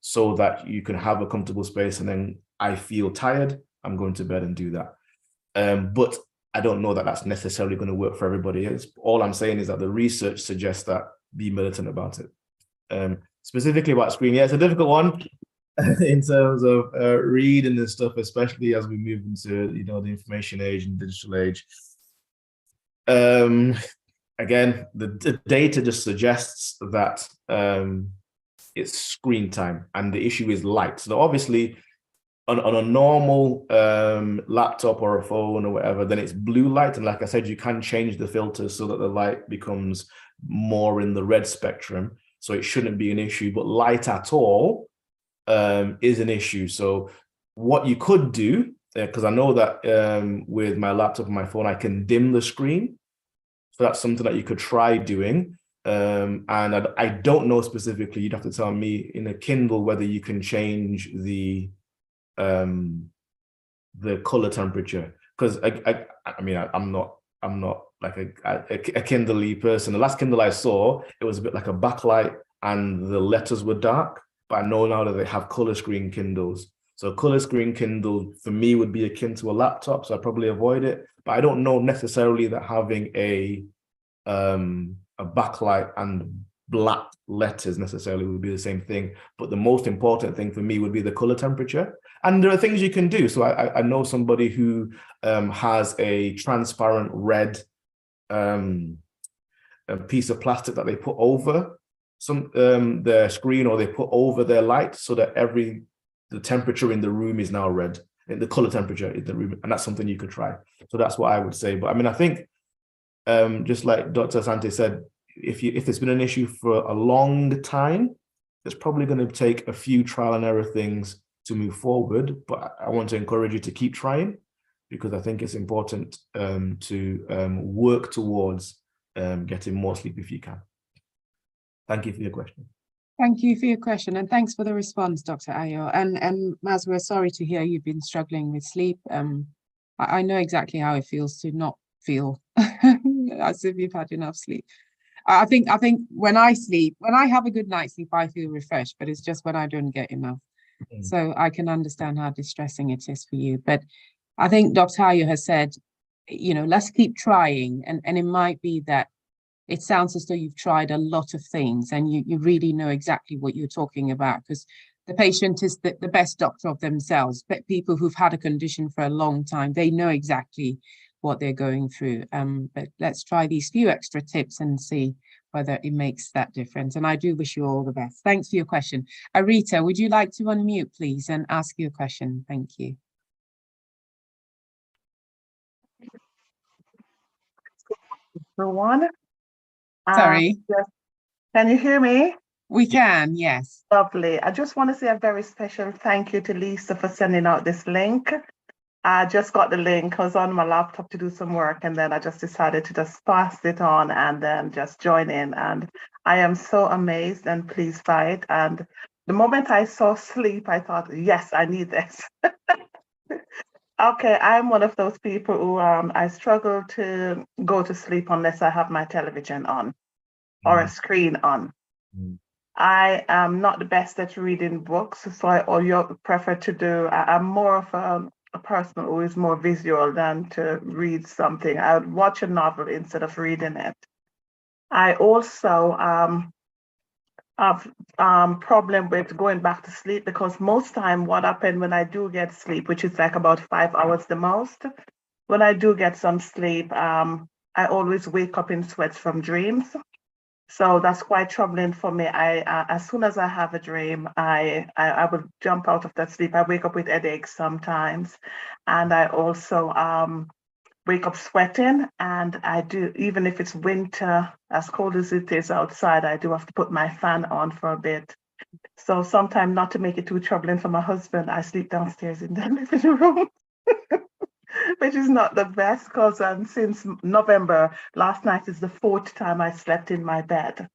so that you can have a comfortable space. And then I feel tired, I'm going to bed and do that. But I don't know that that's necessarily going to work for everybody else. All I'm saying is that the research suggests that be militant about it. Specifically about screen, yeah, it's a difficult one in terms of reading and stuff, especially as we move into, you know, the information age and digital age. Again, the data just suggests that it's screen time, and the issue is light. So obviously, on a normal laptop or a phone or whatever, then it's blue light, and like I said, you can change the filter so that the light becomes more in the red spectrum. So it shouldn't be an issue, but light at all is an issue. So what you could do, because I know that with my laptop and my phone, I can dim the screen. So that's something that you could try doing. And I don't know specifically, you'd have to tell me in a Kindle whether you can change the color temperature. Because I mean, I'm not like a Kindle-y person. The last Kindle I saw, it was a bit like a backlight and the letters were dark. But I know now that they have color screen Kindles. So a color screen Kindle for me would be akin to a laptop, so I'd probably avoid it. But I don't know necessarily that having a backlight and black letters necessarily would be the same thing. But the most important thing for me would be the color temperature. And there are things you can do. So I know somebody who has a transparent red a piece of plastic that they put over their screen, or they put over their light, so that the temperature in the room is now red, the color temperature in the room, and that's something you could try. So that's what I would say. But I mean, I think just like Dr. Asante said, if there's been an issue for a long time, it's probably going to take a few trial and error things to move forward. But I want to encourage you to keep trying, because I think it's important to work towards getting more sleep if you can. Thank you for your question. Thank you for your question, and thanks for the response, Dr. Ayo. And Maz, we're sorry to hear you've been struggling with sleep. I know exactly how it feels to not feel as if you've had enough sleep. I think when I sleep, when I have a good night's sleep, I feel refreshed, but it's just when I don't get enough. So I can understand how distressing it is for you. But I think Dr. Ayo has said, you know, let's keep trying, and it might be that it sounds as though you've tried a lot of things and you really know exactly what you're talking about, because the patient is the best doctor of themselves. But people who've had a condition for a long time, they know exactly what they're going through. But let's try these few extra tips and see whether it makes that difference. And I do wish you all the best. Thanks for your question. Arita, would you like to unmute, please, and ask your question? Thank you. Everyone. Sorry. Yes. Can you hear me? We can, yes. Lovely. I just want to say a very special thank you to Lisa for sending out this link. I just got the link. I was on my laptop to do some work, and then I just decided to just pass it on and then just join in. And I am so amazed and pleased by it. And the moment I saw sleep, I thought, yes, I need this. Okay, I'm one of those people who I struggle to go to sleep unless I have my television on or a screen on. I am not the best at reading books, so I prefer to do. I'm more of a person who is more visual than to read something. I would watch a novel instead of reading it. I also have problem with going back to sleep, because most time what happens when I do get sleep, which is like about 5 hours the most, when I do get some sleep, I always wake up in sweats from dreams. So that's quite troubling for me. As soon as I have a dream, I will jump out of that sleep. I wake up with headaches sometimes, and I also wake up sweating. And I do, even if it's winter, as cold as it is outside, I do have to put my fan on for a bit. So sometimes, not to make it too troubling for my husband, I sleep downstairs in the living room. Which is not the best, because since November, last night is the 4th time I slept in my bed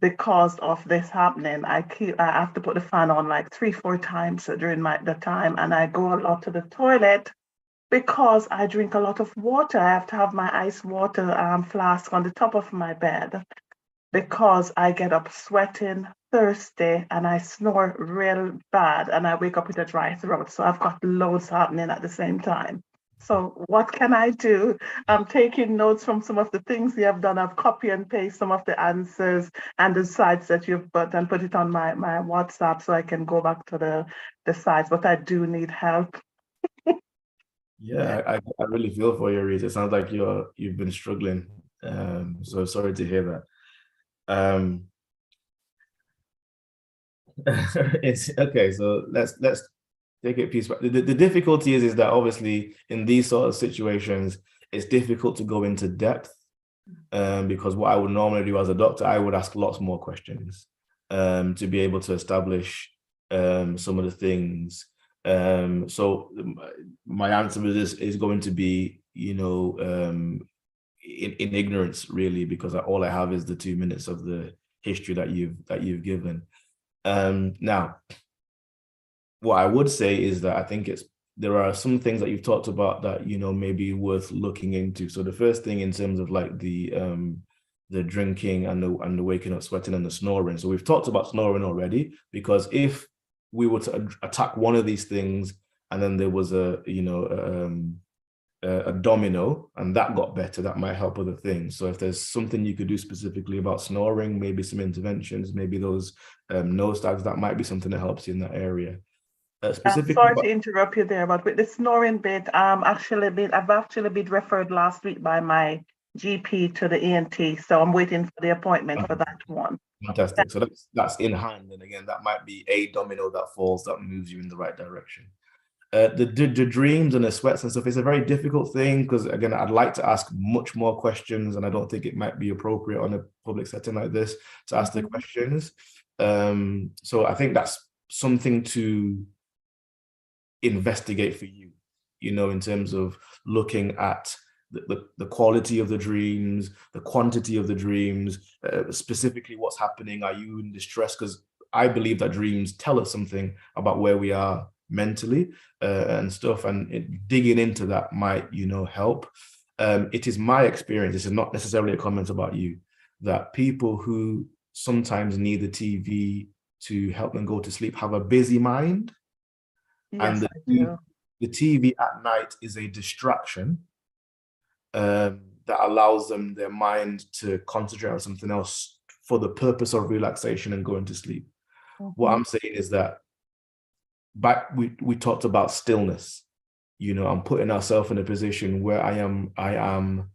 because of this happening. I have to put the fan on like 3-4 times during the time, and I go a lot to the toilet because I drink a lot of water. I have to have my ice water flask on the top of my bed because I get up sweating, thirsty, and I snore real bad, and I wake up with a dry throat. So I've got loads happening at the same time. So what can I do? I'm taking notes from some of the things you have done. I've copy and paste some of the answers and the sites that you've put and put it on my WhatsApp so I can go back to the sites, but I do need help. Yeah, I really feel for you, Rita. It sounds like you've been struggling. So sorry to hear that. It's okay. So let's take it piece by. The difficulty is that obviously in these sort of situations, it's difficult to go into depth, because what I would normally do as a doctor, I would ask lots more questions to be able to establish some of the things. So my answer to this is going to be, in ignorance, really, because all I have is the 2 minutes of the history that you've given. Now, what I would say is that I think there are some things that you've talked about that may be worth looking into. So the first thing in terms of like the drinking and the waking up sweating and the snoring. So we've talked about snoring already, because if we were to attack one of these things and then there was a domino and that got better, that might help other things. So if there's something you could do specifically about snoring, maybe some interventions, maybe those nose tags, that might be something that helps you in that area. Sorry to interrupt you there, but with the snoring bit, I've actually been referred last week by my GP to the ENT, so I'm waiting for the appointment for that one. Fantastic. So that's in hand, and again, that might be a domino that falls that moves you in the right direction. The dreams and the sweats and stuff is a very difficult thing, because again, I'd like to ask much more questions, and I don't think it might be appropriate on a public setting like this to ask the questions. So I think that's something to investigate for you, in terms of looking at the quality of the dreams, the quantity of the dreams, specifically what's happening. Are you in distress? Because I believe that dreams tell us something about where we are mentally and stuff, and digging into that might help. It is my experience, this is not necessarily a comment about you, that people who sometimes need the TV to help them go to sleep have a busy mind. Yes, and the TV at night is a distraction. that allows them, their mind, to concentrate on something else for the purpose of relaxation and going to sleep. What I'm saying is that we talked about stillness. I'm putting ourselves in a position where I am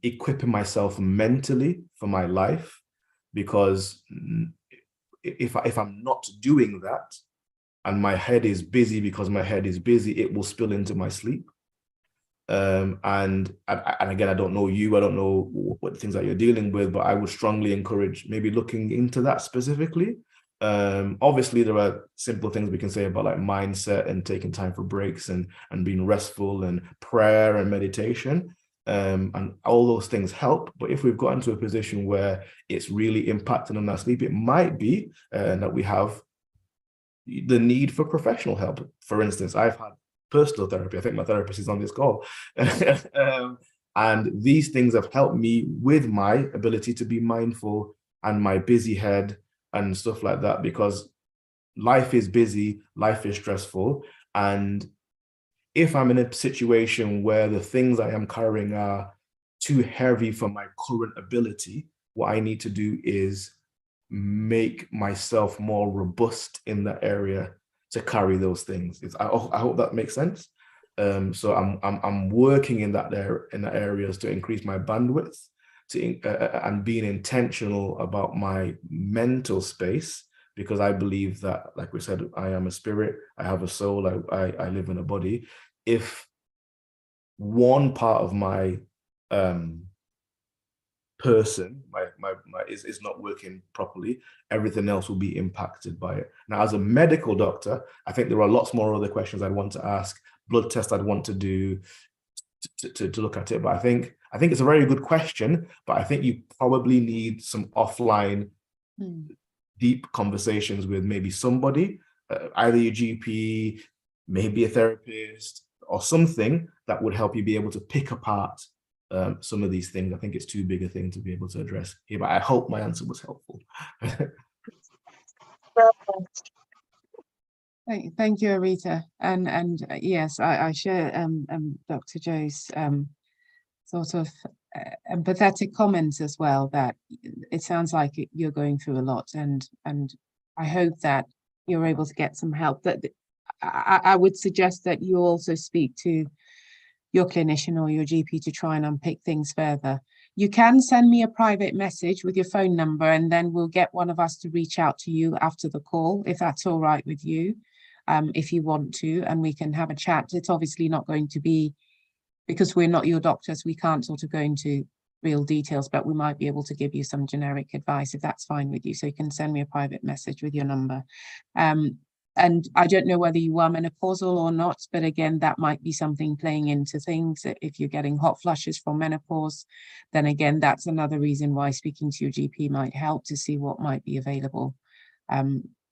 equipping myself mentally for my life, because if I'm not doing that and my head is busy because my head is busy, it will spill into my sleep. And again, I don't know you, I don't know what things that you're dealing with, but I would strongly encourage maybe looking into that specifically. Obviously there are simple things we can say about like mindset and taking time for breaks and being restful and prayer and meditation, and all those things help. But if we've gotten to a position where it's really impacting on our sleep, it might be that we have the need for professional help. For instance, I've had personal therapy. I think my therapist is on this call. And these things have helped me with my ability to be mindful and my busy head and stuff like that, because life is busy, life is stressful. And if I'm in a situation where the things I am carrying are too heavy for my current ability, what I need to do is make myself more robust in that area to carry those things. I hope that makes sense. So I'm working in that areas to increase my bandwidth, and being intentional about my mental space, because I believe that, like we said, I am a spirit, I have a soul, I live in a body. If one part of my person is not working properly, everything else will be impacted by it. Now, as a medical doctor, I think there are lots more other questions I'd want to ask, blood tests I'd want to do to look at it. But I think it's a very good question, but I think you probably need some offline deep conversations with maybe somebody, either your GP, maybe a therapist, or something that would help you be able to pick apart some of these things. I think it's too big a thing to be able to address here, but I hope my answer was helpful. Thank you, Arita. And yes, I share Dr. Joe's sort of empathetic comments as well, that it sounds like you're going through a lot, and I hope that you're able to get some help. That I would suggest that you also speak to your clinician or your GP to try and unpick things further. You can send me a private message with your phone number, and then we'll get one of us to reach out to you after the call, if that's all right with you, if you want to, and we can have a chat. It's obviously not going to be, because we're not your doctors, we can't sort of go into real details, but we might be able to give you some generic advice if that's fine with you. So you can send me a private message with your number. And I don't know whether you are menopausal or not, but again, that might be something playing into things. If you're getting hot flushes from menopause, then again, that's another reason why speaking to your GP might help to see what might be available.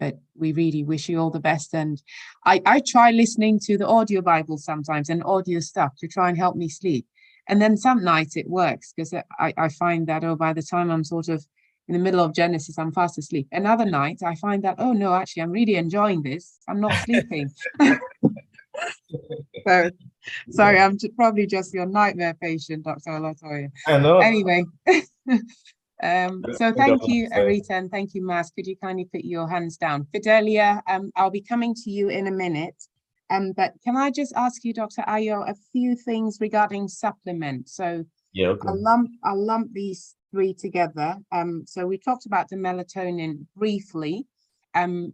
But we really wish you all the best. And I try listening to the audio Bible sometimes and audio stuff to try and help me sleep. And then some nights it works, because I find that, oh, by the time I'm sort of in the middle of Genesis, I'm fast asleep. Another night, I find that, oh no, actually, I'm really enjoying this. I'm not sleeping. So, sorry, I'm probably just your nightmare patient, Dr. Olatoye. I know. Anyway, so thank you, Arita, and thank you, Mas. Could you kindly put your hands down? Fidelia, I'll be coming to you in a minute. But can I just ask you, Dr. Ayo, a few things regarding supplements? So yeah, okay. I'll lump these three together. So we talked about the melatonin briefly, and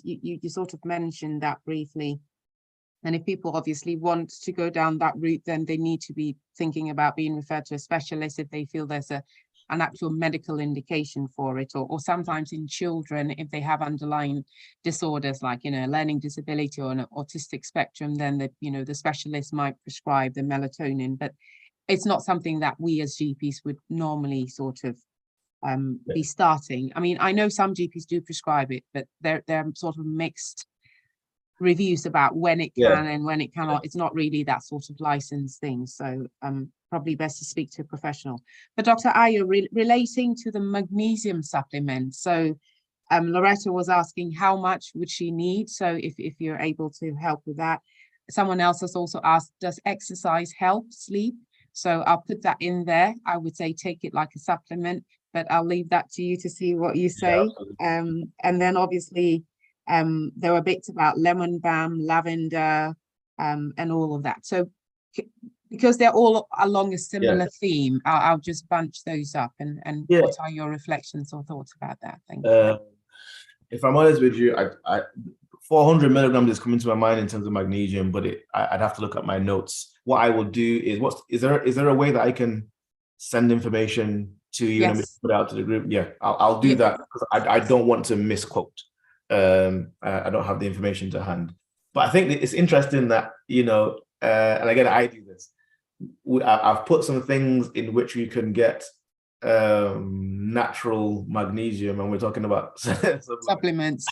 you sort of mentioned that briefly. And if people obviously want to go down that route, then they need to be thinking about being referred to a specialist if they feel there's an actual medical indication for it, or sometimes in children, if they have underlying disorders like, learning disability or an autistic spectrum, then the specialist might prescribe the melatonin. But it's not something that we as GPs would normally sort of be starting. I mean, I know some GPs do prescribe it, but they're sort of mixed reviews about when it can and when it cannot. It's not really that sort of licensed thing. So probably best to speak to a professional. But Dr. Ayo, relating to the magnesium supplement, so Loretta was asking how much would she need? So if you're able to help with that. Someone else has also asked, does exercise help sleep? So I'll put that in there. I would say take it like a supplement, but I'll leave that to you to see what you say. And then obviously there were bits about lemon balm, lavender, and all of that. So because they're all along a similar theme, I'll just bunch those up. And what are your reflections or thoughts about that? Thank you. If I'm honest with you, I 400 milligrams is coming to my mind in terms of magnesium, but I'd have to look at my notes. What I will do is, is there a way that I can send information to you and put it out to the group? Yeah, I'll do that, because I don't want to misquote. I don't have the information to hand. But I think it's interesting that, you know, and again, I do this. I've put some things in which we can get natural magnesium, and we're talking about supplements.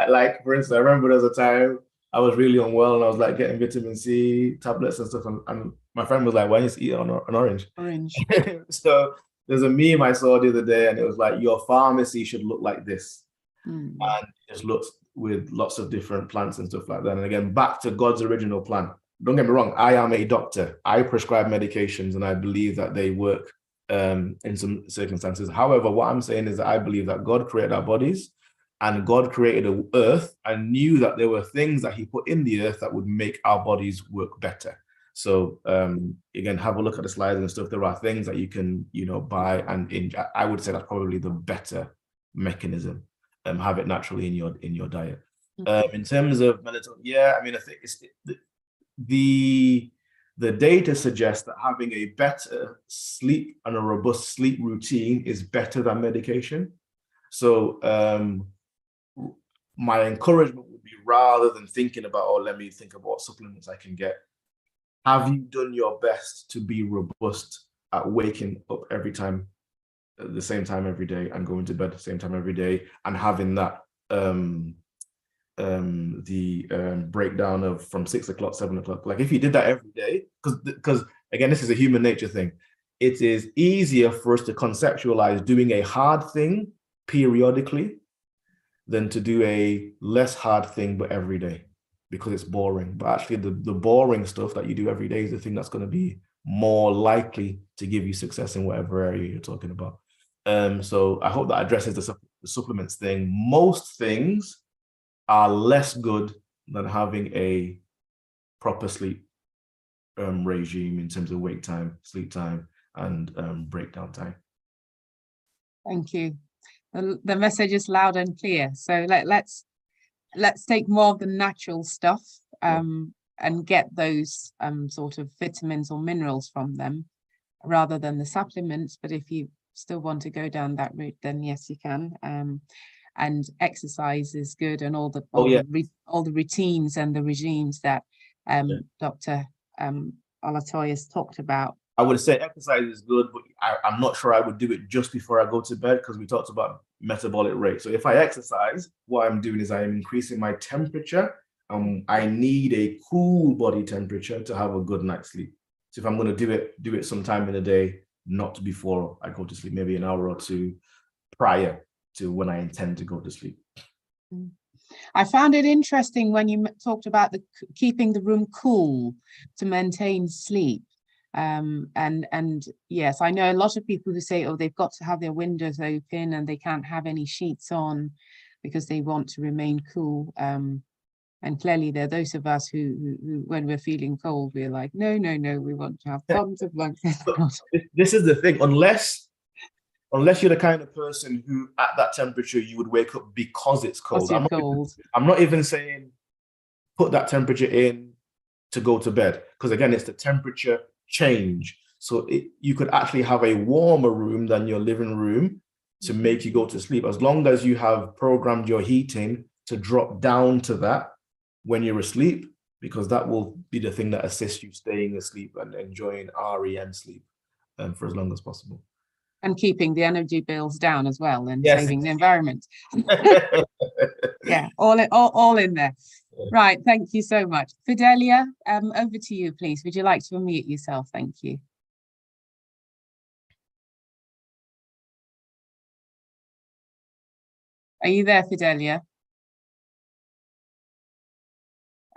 Like, for instance, I remember there was a time I was really unwell and I was like getting vitamin C tablets and stuff, and my friend was like, why don't you eat an orange? So there's a meme I saw the other day, and it was like, your pharmacy should look like this. And it just looks with lots of different plants and stuff like that. And again, back to God's original plan. Don't get me wrong, I am a doctor. I prescribe medications and I believe that they work in some circumstances. However, what I'm saying is that I believe that God created our bodies, and God created an earth and knew that there were things that he put in the earth that would make our bodies work better. So again, have a look at the slides and stuff. There are things that you can, you know, buy, and I would say that's probably the better mechanism. Have it naturally in your diet. In terms of melatonin, I mean, I think it's the data suggests that having a better sleep and a robust sleep routine is better than medication. So my encouragement would be, rather than thinking about, oh, let me think about what supplements I can get, have you done your best to be robust at waking up every time at the same time every day, and going to bed at the same time every day, and having that breakdown of from 6 o'clock, 7 o'clock. Like, if you did that every day, because again, this is a human nature thing, it is easier for us to conceptualize doing a hard thing periodically than to do a less hard thing but every day, because it's boring. But actually the boring stuff that you do every day is the thing that's going to be more likely to give you success in whatever area you're talking about. So I hope that addresses the supplements thing. Most things are less good than having a proper sleep regime in terms of wake time, sleep time, and breakdown time. Thank you. The message is loud and clear. So let's take more of the natural stuff and get those sort of vitamins or minerals from them, rather than the supplements. But if you still want to go down that route, then yes, you can. And exercise is good, and all the routines and the regimes that Dr. Olatoye has talked about. I would say exercise is good, but I'm not sure I would do it just before I go to bed, because we talked about metabolic rate. So if I exercise, what I'm doing is I'm increasing my temperature. I need a cool body temperature to have a good night's sleep. So if I'm going to do it sometime in the day, not before I go to sleep, maybe an hour or two prior to when I intend to go to sleep. I found it interesting when you talked about keeping the room cool to maintain sleep. And yes, I know a lot of people who say, oh, they've got to have their windows open and they can't have any sheets on because they want to remain cool. And clearly there are those of us who when we're feeling cold, we're like, no, we want to have tons of blankets. This is the thing, unless you're the kind of person who at that temperature you would wake up because it's cold. I'm not even saying put that temperature in to go to bed, because again, it's the temperature change. So you could actually have a warmer room than your living room to make you go to sleep, as long as you have programmed your heating to drop down to that when you're asleep, because that will be the thing that assists you staying asleep and enjoying REM sleep for as long as possible. And keeping the energy bills down as well, and saving the environment. Yeah, all in there. Right, thank you so much. Fidelia, over to you, please. Would you like to unmute yourself? Thank you. Are you there, Fidelia?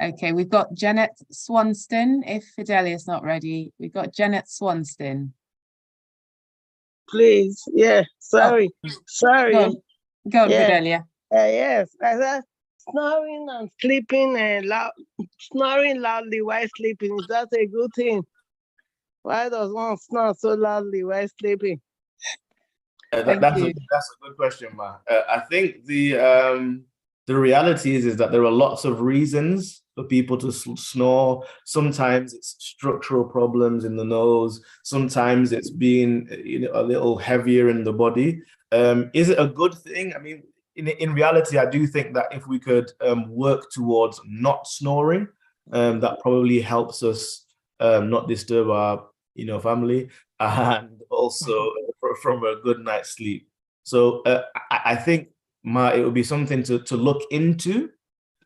Okay, we've got Janet Swanston. If Fidelia's not ready, we've got Janet Swanston. Please, yeah, sorry. Go on, Yeah. Fidelia. Yes, I said snoring and sleeping snoring loudly while sleeping, is that a good thing? Why does one snore so loudly while sleeping? That's Thank you. a good question, Ma. I think the reality is that there are lots of reasons for people to snore. Sometimes it's structural problems in the nose. Sometimes it's being a little heavier in the body. Is it a good thing? I mean, in reality, I do think that if we could work towards not snoring, that probably helps us not disturb our family, and also from a good night's sleep. So I think, Ma, it would be something to look into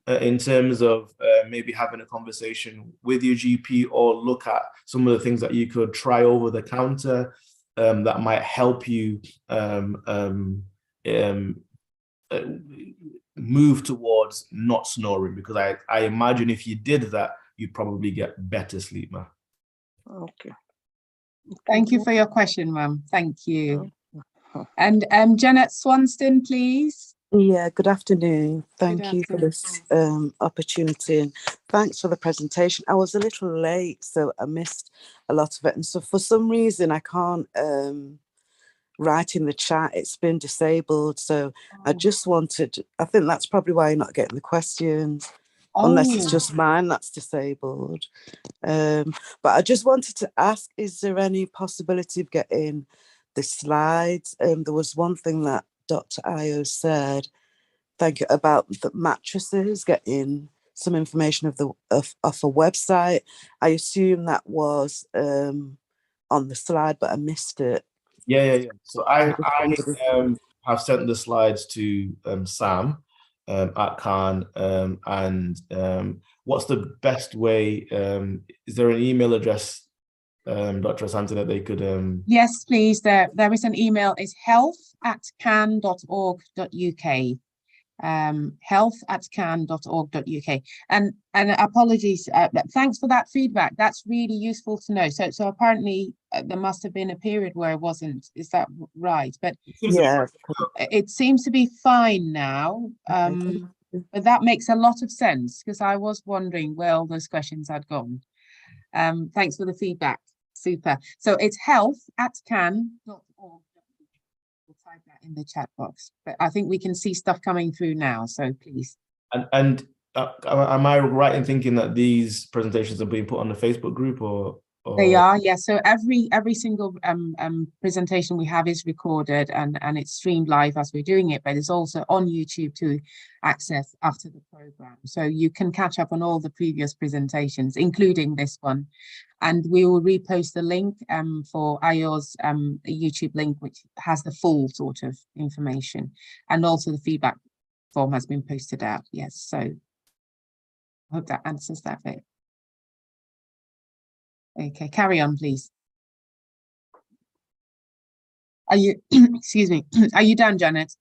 in terms of maybe having a conversation with your GP, or look at some of the things that you could try over the counter that might help you move towards not snoring, because I imagine if you did that, you'd probably get better sleep, Ma. Okay. Thank you for your question, ma'am. Thank you. And Janet Swanston, please. Yeah, good afternoon. Thank Good you for this opportunity, and thanks for the presentation. I was a little late, so I missed a lot of it. And so for some reason, I can't write in the chat. It's been disabled. So I just wanted, I think that's probably why you're not getting the questions, unless it's just mine that's disabled. But I just wanted to ask, is there any possibility of getting the slides? There was one thing that Dr. Ayo said, thank you, about the mattresses, getting some information of a website. I assume that was on the slide, but I missed it. Yeah. So I have sent the slides to Sam at CAHN, and what's the best way? Is there an email address, Dr. Asante, that they could? Yes, please. There is an email. It's health@cahn.org.uk. Health@cahn.org.uk. And apologies. Thanks for that feedback. That's really useful to know. So apparently there must have been a period where it wasn't. Is that right? But yeah, it seems to be fine now. But that makes a lot of sense, because I was wondering where all those questions had gone. Thanks for the feedback. Super. So it's health@cahn.org. We'll type that in the chat box. But I think we can see stuff coming through now. So please. And am I right in thinking that these presentations are being put on the Facebook group, or? They are, yes. So every single presentation we have is recorded and it's streamed live as we're doing it, but it's also on YouTube to access after the program. So you can catch up on all the previous presentations, including this one. And we will repost the link for Ayo's YouTube link, which has the full sort of information. And also the feedback form has been posted out. Yes. So I hope that answers that bit. Okay, carry on, please. Are you, excuse me, are you done, Janet?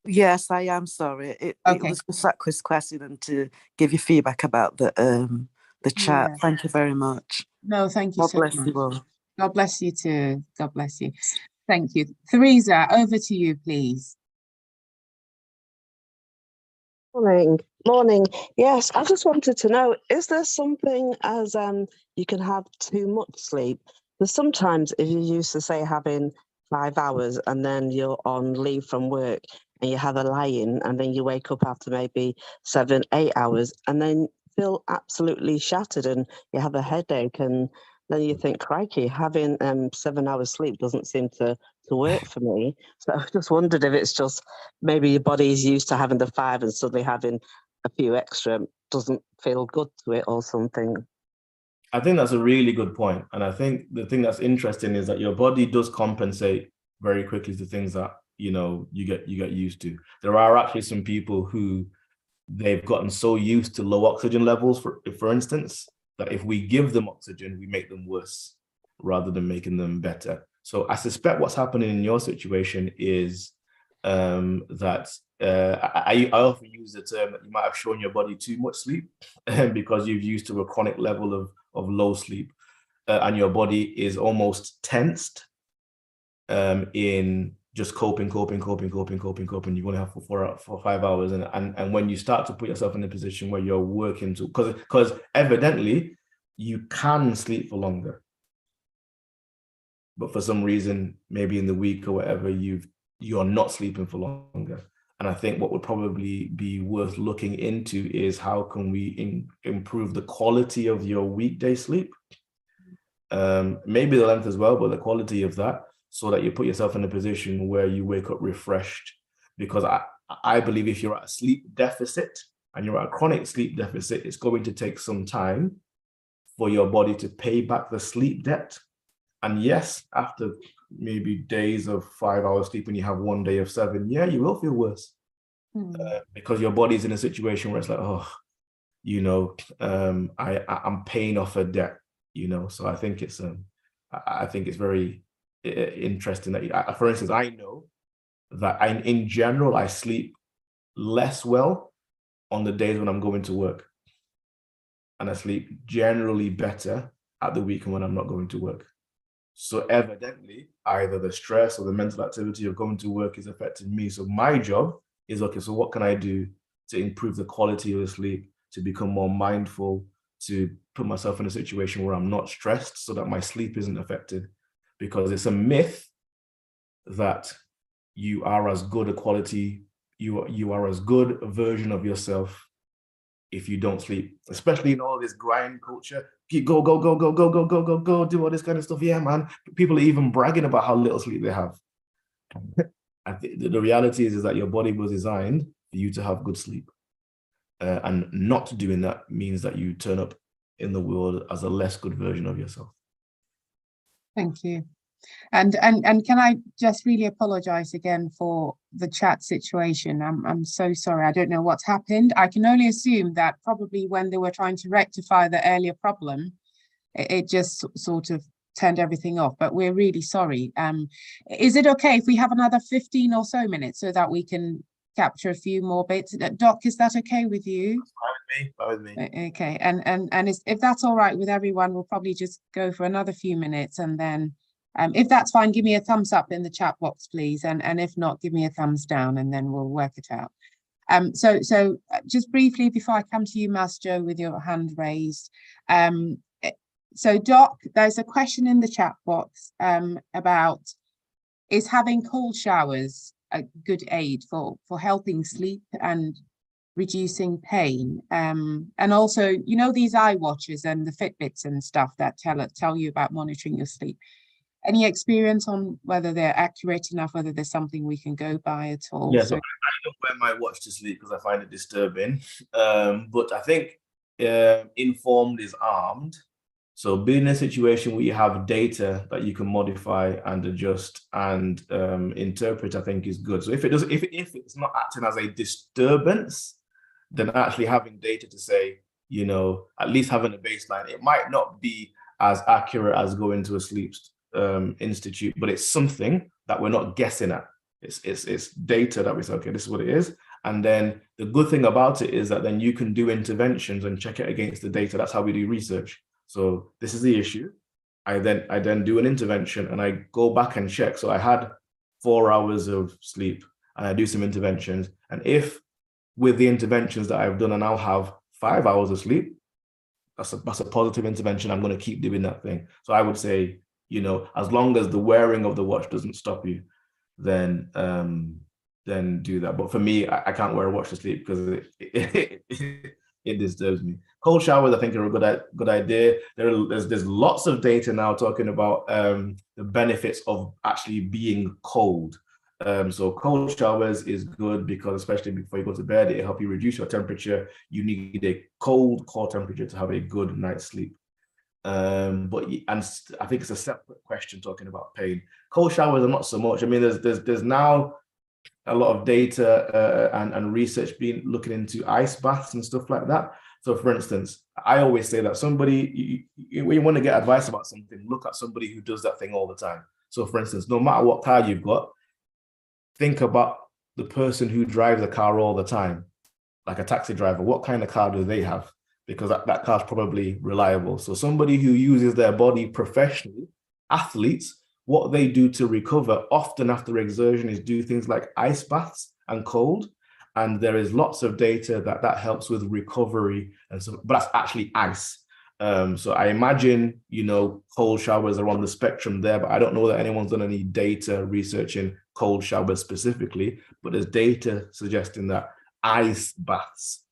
Yes, I am. Sorry. It was just that quiz question and to give you feedback about the chat. Yeah. Thank you very much. No, thank you. God bless you all. God bless you too. God bless you. Thank you. Theresa, over to you, please. Morning. Yes, I just wanted to know, is there something as you can have too much sleep? Because sometimes if you're used to, say, having 5 hours and then you're on leave from work and you have a lie-in and then you wake up after maybe 7, 8 hours and then feel absolutely shattered and you have a headache, and then you think, crikey, having 7 hours sleep doesn't seem to work for me. So I just wondered if it's just maybe your body is used to having the 5 and suddenly having a few extra doesn't feel good to it or something. I think that's a really good point. And I think the thing that's interesting is that your body does compensate very quickly to things that, you get used to. There are actually some people who they've gotten so used to low oxygen levels, for instance, that if we give them oxygen, we make them worse rather than making them better. So I suspect what's happening in your situation is that I often use the term that you might have shown your body too much sleep because you've used to a chronic level of low sleep, and your body is almost tensed in just coping. You're going to have for 5 hours, and when you start to put yourself in a position where you're working to, because evidently you can sleep for longer, but for some reason, maybe in the week or whatever, you're not sleeping for longer. And I think what would probably be worth looking into is how can we improve the quality of your weekday sleep, maybe the length as well, but the quality of that, so that you put yourself in a position where you wake up refreshed. Because I believe if you're at a sleep deficit and you're at a chronic sleep deficit, it's going to take some time for your body to pay back the sleep debt. And yes, after maybe days of 5 hours sleep, when you have 1 day of 7, yeah, you will feel worse because your body's in a situation where it's like, oh, you know, I'm paying off a debt, you know. So I think it's very interesting that, for instance, I know that in general, I sleep less well on the days when I'm going to work, and I sleep generally better at the weekend when I'm not going to work. So evidently, either the stress or the mental activity of going to work is affecting me. So my job is, okay, so what can I do to improve the quality of the sleep, to become more mindful, to put myself in a situation where I'm not stressed so that my sleep isn't affected? Because it's a myth that you are as good a quality, you are as good a version of yourself if you don't sleep, especially in all this grind culture. Go, do all this kind of stuff. Yeah, man. People are even bragging about how little sleep they have. I think the reality is that your body was designed for you to have good sleep. And not doing that means that you turn up in the world as a less good version of yourself. Thank you. And can I just really apologize again for the chat situation? I'm so sorry. I don't know what's happened. I can only assume that probably when they were trying to rectify the earlier problem, it just sort of turned everything off, but we're really sorry. Is it okay if we have another 15 or so minutes so that we can capture a few more bits? Doc, is that okay with you? Fine with me. Okay, and if that's all right with everyone, we'll probably just go for another few minutes, and then if that's fine, give me a thumbs up in the chat box, please. And if not, give me a thumbs down, and then we'll work it out. So just briefly, before I come to you, Master, with your hand raised. So Doc, there's a question in the chat box about, is having cold showers a good aid for helping sleep and reducing pain? And also, you know, these iWatches and the Fitbits and stuff that tell you about monitoring your sleep. Any experience on whether they're accurate enough, whether there's something we can go by at all? Yeah, so I don't wear my watch to sleep because I find it disturbing. But I think informed is armed. So being in a situation where you have data that you can modify and adjust and interpret, I think is good. So if it's not acting as a disturbance, then actually having data to say, you know, at least having a baseline, it might not be as accurate as going to a sleep institute, but it's something that we're not guessing at. It's data that we say, okay, this is what it is. And then the good thing about it is that then you can do interventions and check it against the data. That's how we do research. So this is the issue. I then do an intervention and I go back and check. So I had 4 hours of sleep and I do some interventions. And if with the interventions that I've done, and I'll have 5 hours of sleep, that's a positive intervention. I'm going to keep doing that thing. So I would say, you know, as long as the wearing of the watch doesn't stop you, then do that. But for me, I can't wear a watch to sleep because it disturbs me. Cold showers, I think, are a good idea. There's lots of data now talking about the benefits of actually being cold. So cold showers is good because especially before you go to bed, it helps you reduce your temperature. You need a cold core temperature to have a good night's sleep. But I think it's a separate question talking about pain. Cold showers are not so much. I mean, there's now a lot of data and research looking into ice baths and stuff like that. So for instance, I always say that somebody, when you want to get advice about something, look at somebody who does that thing all the time. So for instance, no matter what car you've got, think about the person who drives a car all the time, like a taxi driver, what kind of car do they have? Because that car's probably reliable. So somebody who uses their body professionally, athletes, what they do to recover often after exertion is do things like ice baths and cold. And there is lots of data that helps with recovery. And so, but that's actually ice. So I imagine, cold showers are on the spectrum there, but I don't know that anyone's done any data researching cold showers specifically, but there's data suggesting that ice baths,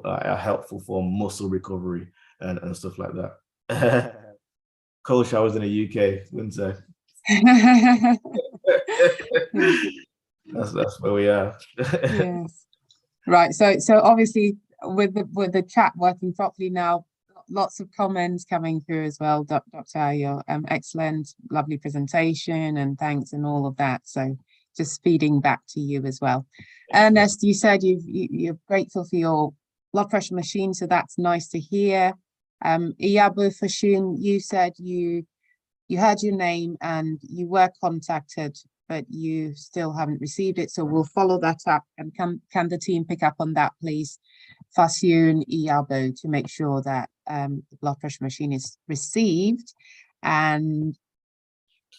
are helpful for muscle recovery and stuff like that. Cold showers in the UK, winter. That's where we are. Yes. Right. So obviously with the chat working properly now, lots of comments coming through as well. Dr. Ayo, excellent, lovely presentation, and thanks and all of that. So just feeding back to you as well. Ernest, you said you're grateful for your blood pressure machine, so that's nice to hear. Iyabo Fashun, you said you heard your name and you were contacted, but you still haven't received it. So we'll follow that up. And can the team pick up on that, please? Fashun Iyabo, to make sure that the blood pressure machine is received. And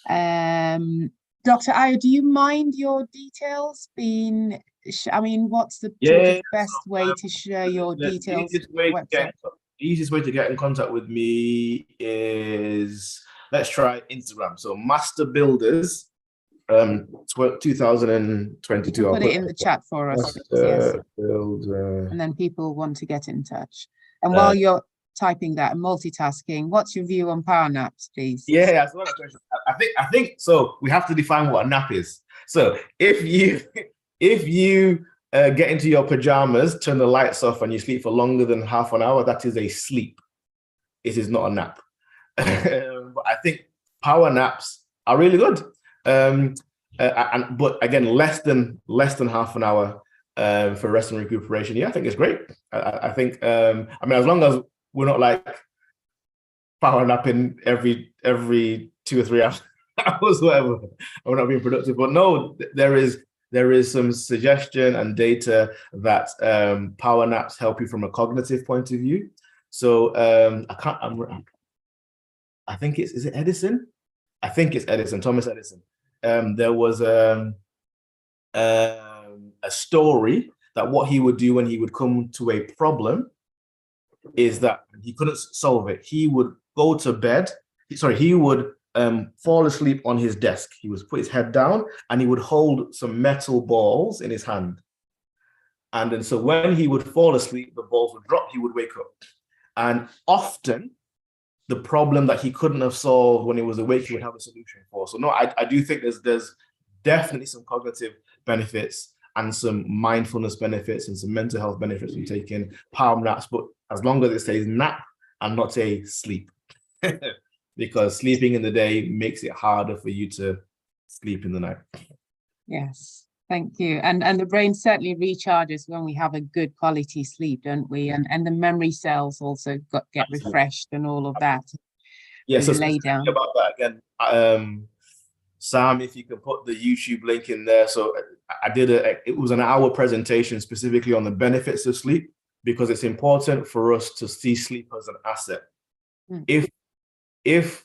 Dr. Ayo, do you mind your details being, what's the sort of best way to share your details? The easiest way to get in contact with me is, let's try Instagram. So Master Builders 2022. Put it in the chat for us. Yes. Builder. And then people want to get in touch. And while you're typing that and multitasking, what's your view on power naps, please? Yeah, that's one question. I think so. We have to define what a nap is. So if you get into your pajamas, turn the lights off, and you sleep for longer than half an hour, that is a sleep. It is not a nap. But I think power naps are really good. But again, less than half an hour for rest and recuperation. Yeah, I think it's great. I think as long as we're not like power napping every 2 or 3 hours, whatever, we're not being productive. But no, there is some suggestion and data that power naps help you from a cognitive point of view. So I think is it Edison? I think it's Edison, Thomas Edison. There was a story that what he would do when he would come to a problem is that he couldn't solve it. He would go to bed. He would fall asleep on his desk. He would put his head down and he would hold some metal balls in his hand. And then so when he would fall asleep, the balls would drop, he would wake up. And often the problem that he couldn't have solved when he was awake, he would have a solution for. So no, I do think there's definitely some cognitive benefits and some mindfulness benefits and some mental health benefits from taking power naps, but as long as it says nap and not say sleep. Because sleeping in the day makes it harder for you to sleep in the night. Yes, thank you. And the brain certainly recharges when we have a good quality sleep, don't we? And the memory cells also get refreshed and all of that. Yeah, so lay down about that again. Sam, if you can put the YouTube link in there. So I did it was an hour presentation specifically on the benefits of sleep, because it's important for us to see sleep as an asset. If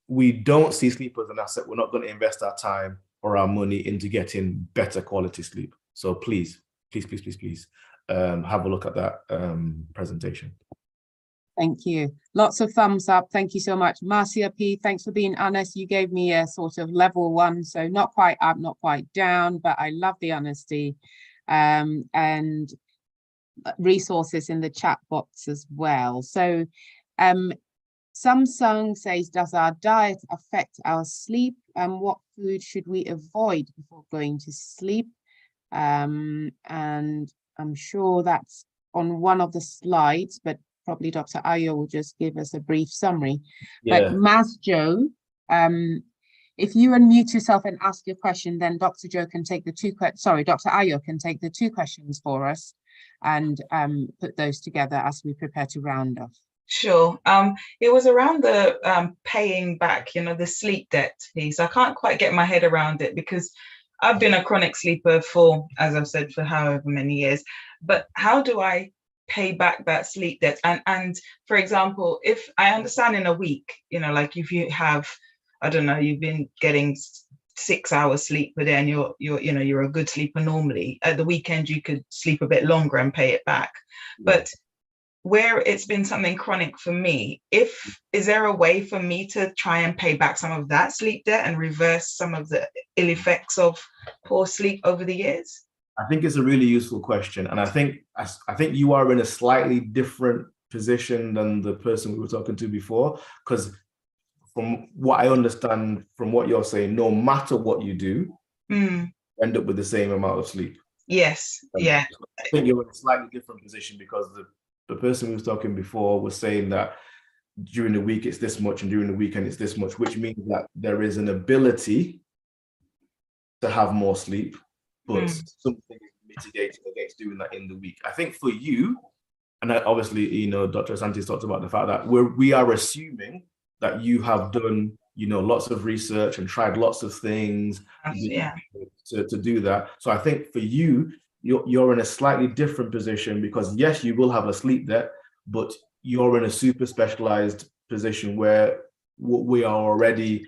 we don't see sleep as an asset, we're not going to invest our time or our money into getting better quality sleep. So please have a look at that presentation. Thank you. Lots of thumbs up. Thank you so much. Marcia P, thanks for being honest. You gave me a sort of level 1, so not quite up, not quite down, but I love the honesty. And resources in the chat box as well. So Samsung says, does our diet affect our sleep, and what food should we avoid before going to sleep? And I'm sure that's on one of the slides, but probably Dr. Ayo will just give us a brief summary. Yeah. But Mas Joe, if you unmute yourself and ask your question, then Dr. Joe can take the Dr. Ayo can take the 2 questions for us and put those together as we prepare to round off. Sure. It was around the paying back, the sleep debt piece. I can't quite get my head around it, because I've been a chronic sleeper for, as I've said, for however many years. But how do I pay back that sleep debt? And for example, if I understand in a week, like if you have, I don't know, you've been getting 6 hours sleep per day and you're a good sleeper normally, at the weekend you could sleep a bit longer and pay it back. But where it's been something chronic for me, is there a way for me to try and pay back some of that sleep debt and reverse some of the ill effects of poor sleep over the years? I think it's a really useful question. And I think you are in a slightly different position than the person we were talking to before, because from what I understand from what you're saying, no matter what you do, you end up with the same amount of sleep. Yes. Yeah. I think you're in a slightly different position because the person who was talking before was saying that during the week it's this much and during the weekend it's this much, which means that there is an ability to have more sleep, but something is mitigating against doing that in the week. I think for you, and obviously, Dr. Asante's talked about the fact that we are assuming that you have done, lots of research and tried lots of things to do that. So I think for you, you're in a slightly different position because yes, you will have a sleep debt, but you're in a super specialized position where we are already,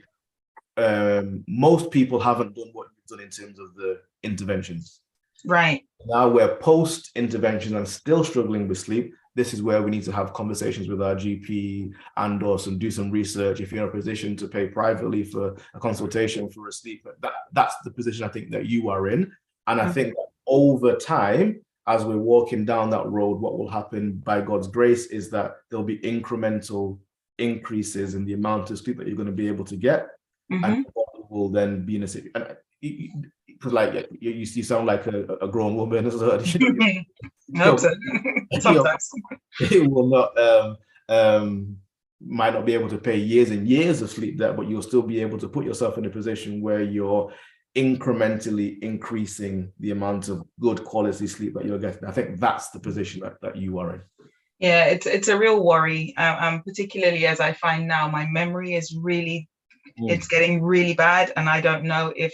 most people haven't done what you've done in terms of the interventions. Right. Now we're post-intervention and still struggling with sleep. This is where we need to have conversations with our GP and also do some research. If you're in a position to pay privately for a consultation for a sleep, that's the position I think that you are in. And I think that over time, as we're walking down that road, what will happen by God's grace is that there'll be incremental increases in the amount of sleep that you're going to be able to get. And will then be in a situation. Because like you sound like a grown woman as well. Sometimes it will not might not be able to pay years and years of sleep debt, but you'll still be able to put yourself in a position where you're incrementally increasing the amount of good quality sleep that you're getting. I think that's the position that you are in. Yeah, it's a real worry, particularly as I find now my memory is really, it's getting really bad, and I don't know if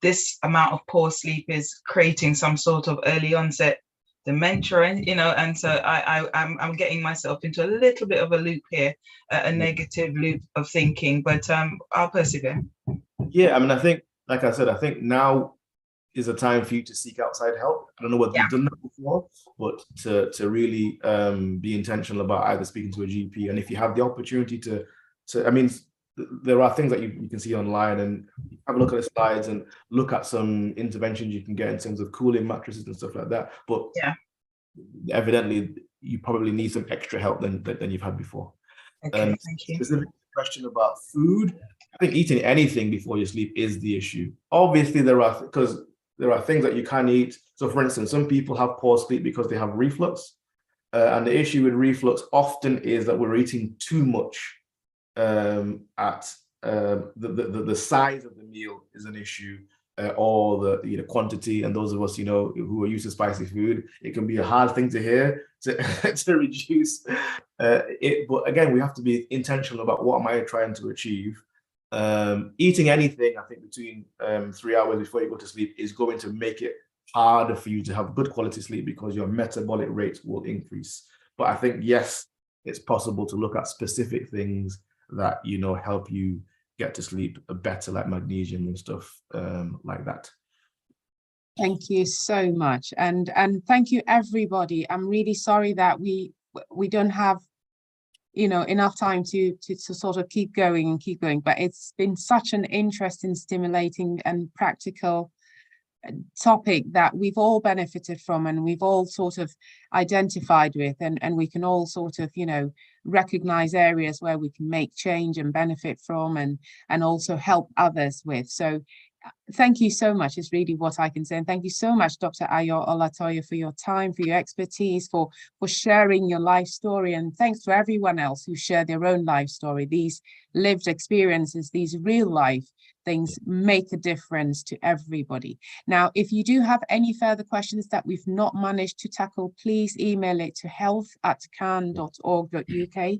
this amount of poor sleep is creating some sort of early onset dementia, and so I'm getting myself into a little bit of a loop here, a negative loop of thinking, but I'll persevere. Yeah, I mean, I think, like I said, I think now is a time for you to seek outside help. I don't know whether you've done that before, but to really be intentional about either speaking to a GP, and if you have the opportunity to I mean, there are things that you can see online, and have a look at the slides and look at some interventions you can get in terms of cooling mattresses and stuff like that. But evidently, you probably need some extra help than you've had before. Okay, thank you. Specific question about food, I think eating anything before you sleep is the issue. Obviously, there are things that you can eat. So, for instance, some people have poor sleep because they have reflux, and the issue with reflux often is that we're eating too much. At the size of the meal is an issue, or the quantity. And those of us who are used to spicy food, it can be a hard thing to hear to reduce it. But again, we have to be intentional about what am I trying to achieve. Eating anything, I think, between 3 hours before you go to sleep is going to make it harder for you to have good quality sleep because your metabolic rate will increase. But I think, yes, it's possible to look at specific things that help you get to sleep better, like magnesium and stuff like that. Thank you so much, and thank you everybody. I'm really sorry that we don't have enough time to sort of keep going, but it's been such an interesting, stimulating and practical topic that we've all benefited from, and we've all sort of identified with, and we can all sort of recognize areas where we can make change and benefit from, and also help others with. So thank you so much is really what I can say. And thank you so much, Dr. Ayo Olatoye, for your time, for your expertise, for sharing your life story. And thanks to everyone else who shared their own life story. These lived experiences, these real life things make a difference to everybody. Now, if you do have any further questions that we've not managed to tackle, please email it to health@cahn.org.uk.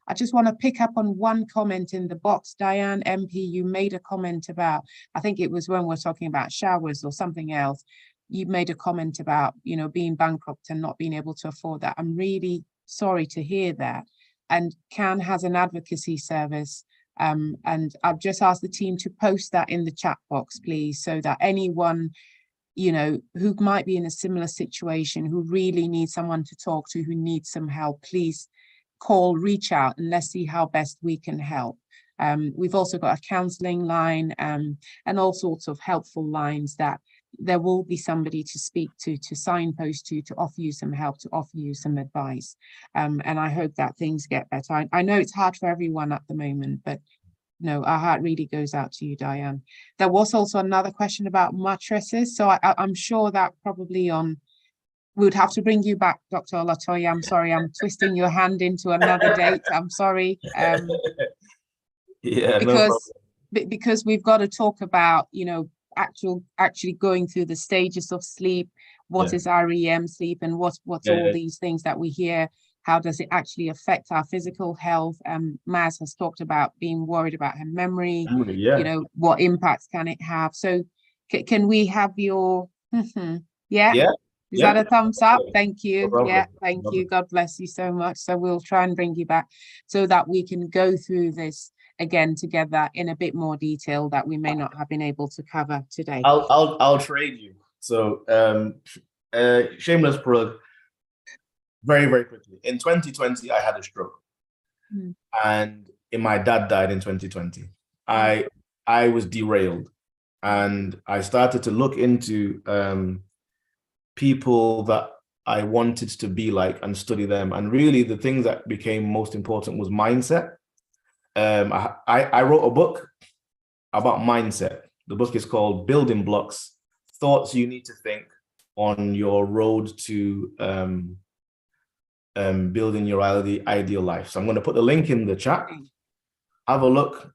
I just want to pick up on one comment in the box. Diane MP, you made a comment about, I think it was when we're talking about showers or something else. You made a comment about, you know, being bankrupt and not being able to afford that. I'm really sorry to hear that. And CAHN has an advocacy service. And I've just asked the team to post that in the chat box, please, so that anyone, you know, who might be in a similar situation, who really needs someone to talk to, who needs some help, please call, reach out, and let's see how best we can help. We've also got a counselling line and all sorts of helpful lines that there will be somebody to speak to signpost to offer you some help, to offer you some advice. And I hope that things get better. I know it's hard for everyone at the moment, but no, our heart really goes out to you, Diane. There was also another question about mattresses. So I'm sure that probably we would have to bring you back, Dr. Olatoye. I'm sorry, I'm twisting your hand into another date. I'm sorry. Yeah, because we've got to talk about, you know, actually going through the stages of sleep. What is REM sleep, and what's all these things that we hear? How does it actually affect our physical health? Maz has talked about being worried about her memory. You know, what impacts can it have? So can we have your Is that a thumbs up? Thank you. Thank you. God bless you so much. So we'll try and bring you back so that we can go through this again together in a bit more detail that we may not have been able to cover today. I'll trade you. So shameless plug, very, very quickly. In 2020, I had a stroke. And my dad died in 2020. I was derailed, and I started to look into people that I wanted to be like and study them. And really the thing that became most important was mindset. I wrote a book about mindset. The book is called Building Blocks, Thoughts You Need to Think on Your Road to Building Your Ideal Life. So I'm going to put the link in the chat. Have a look.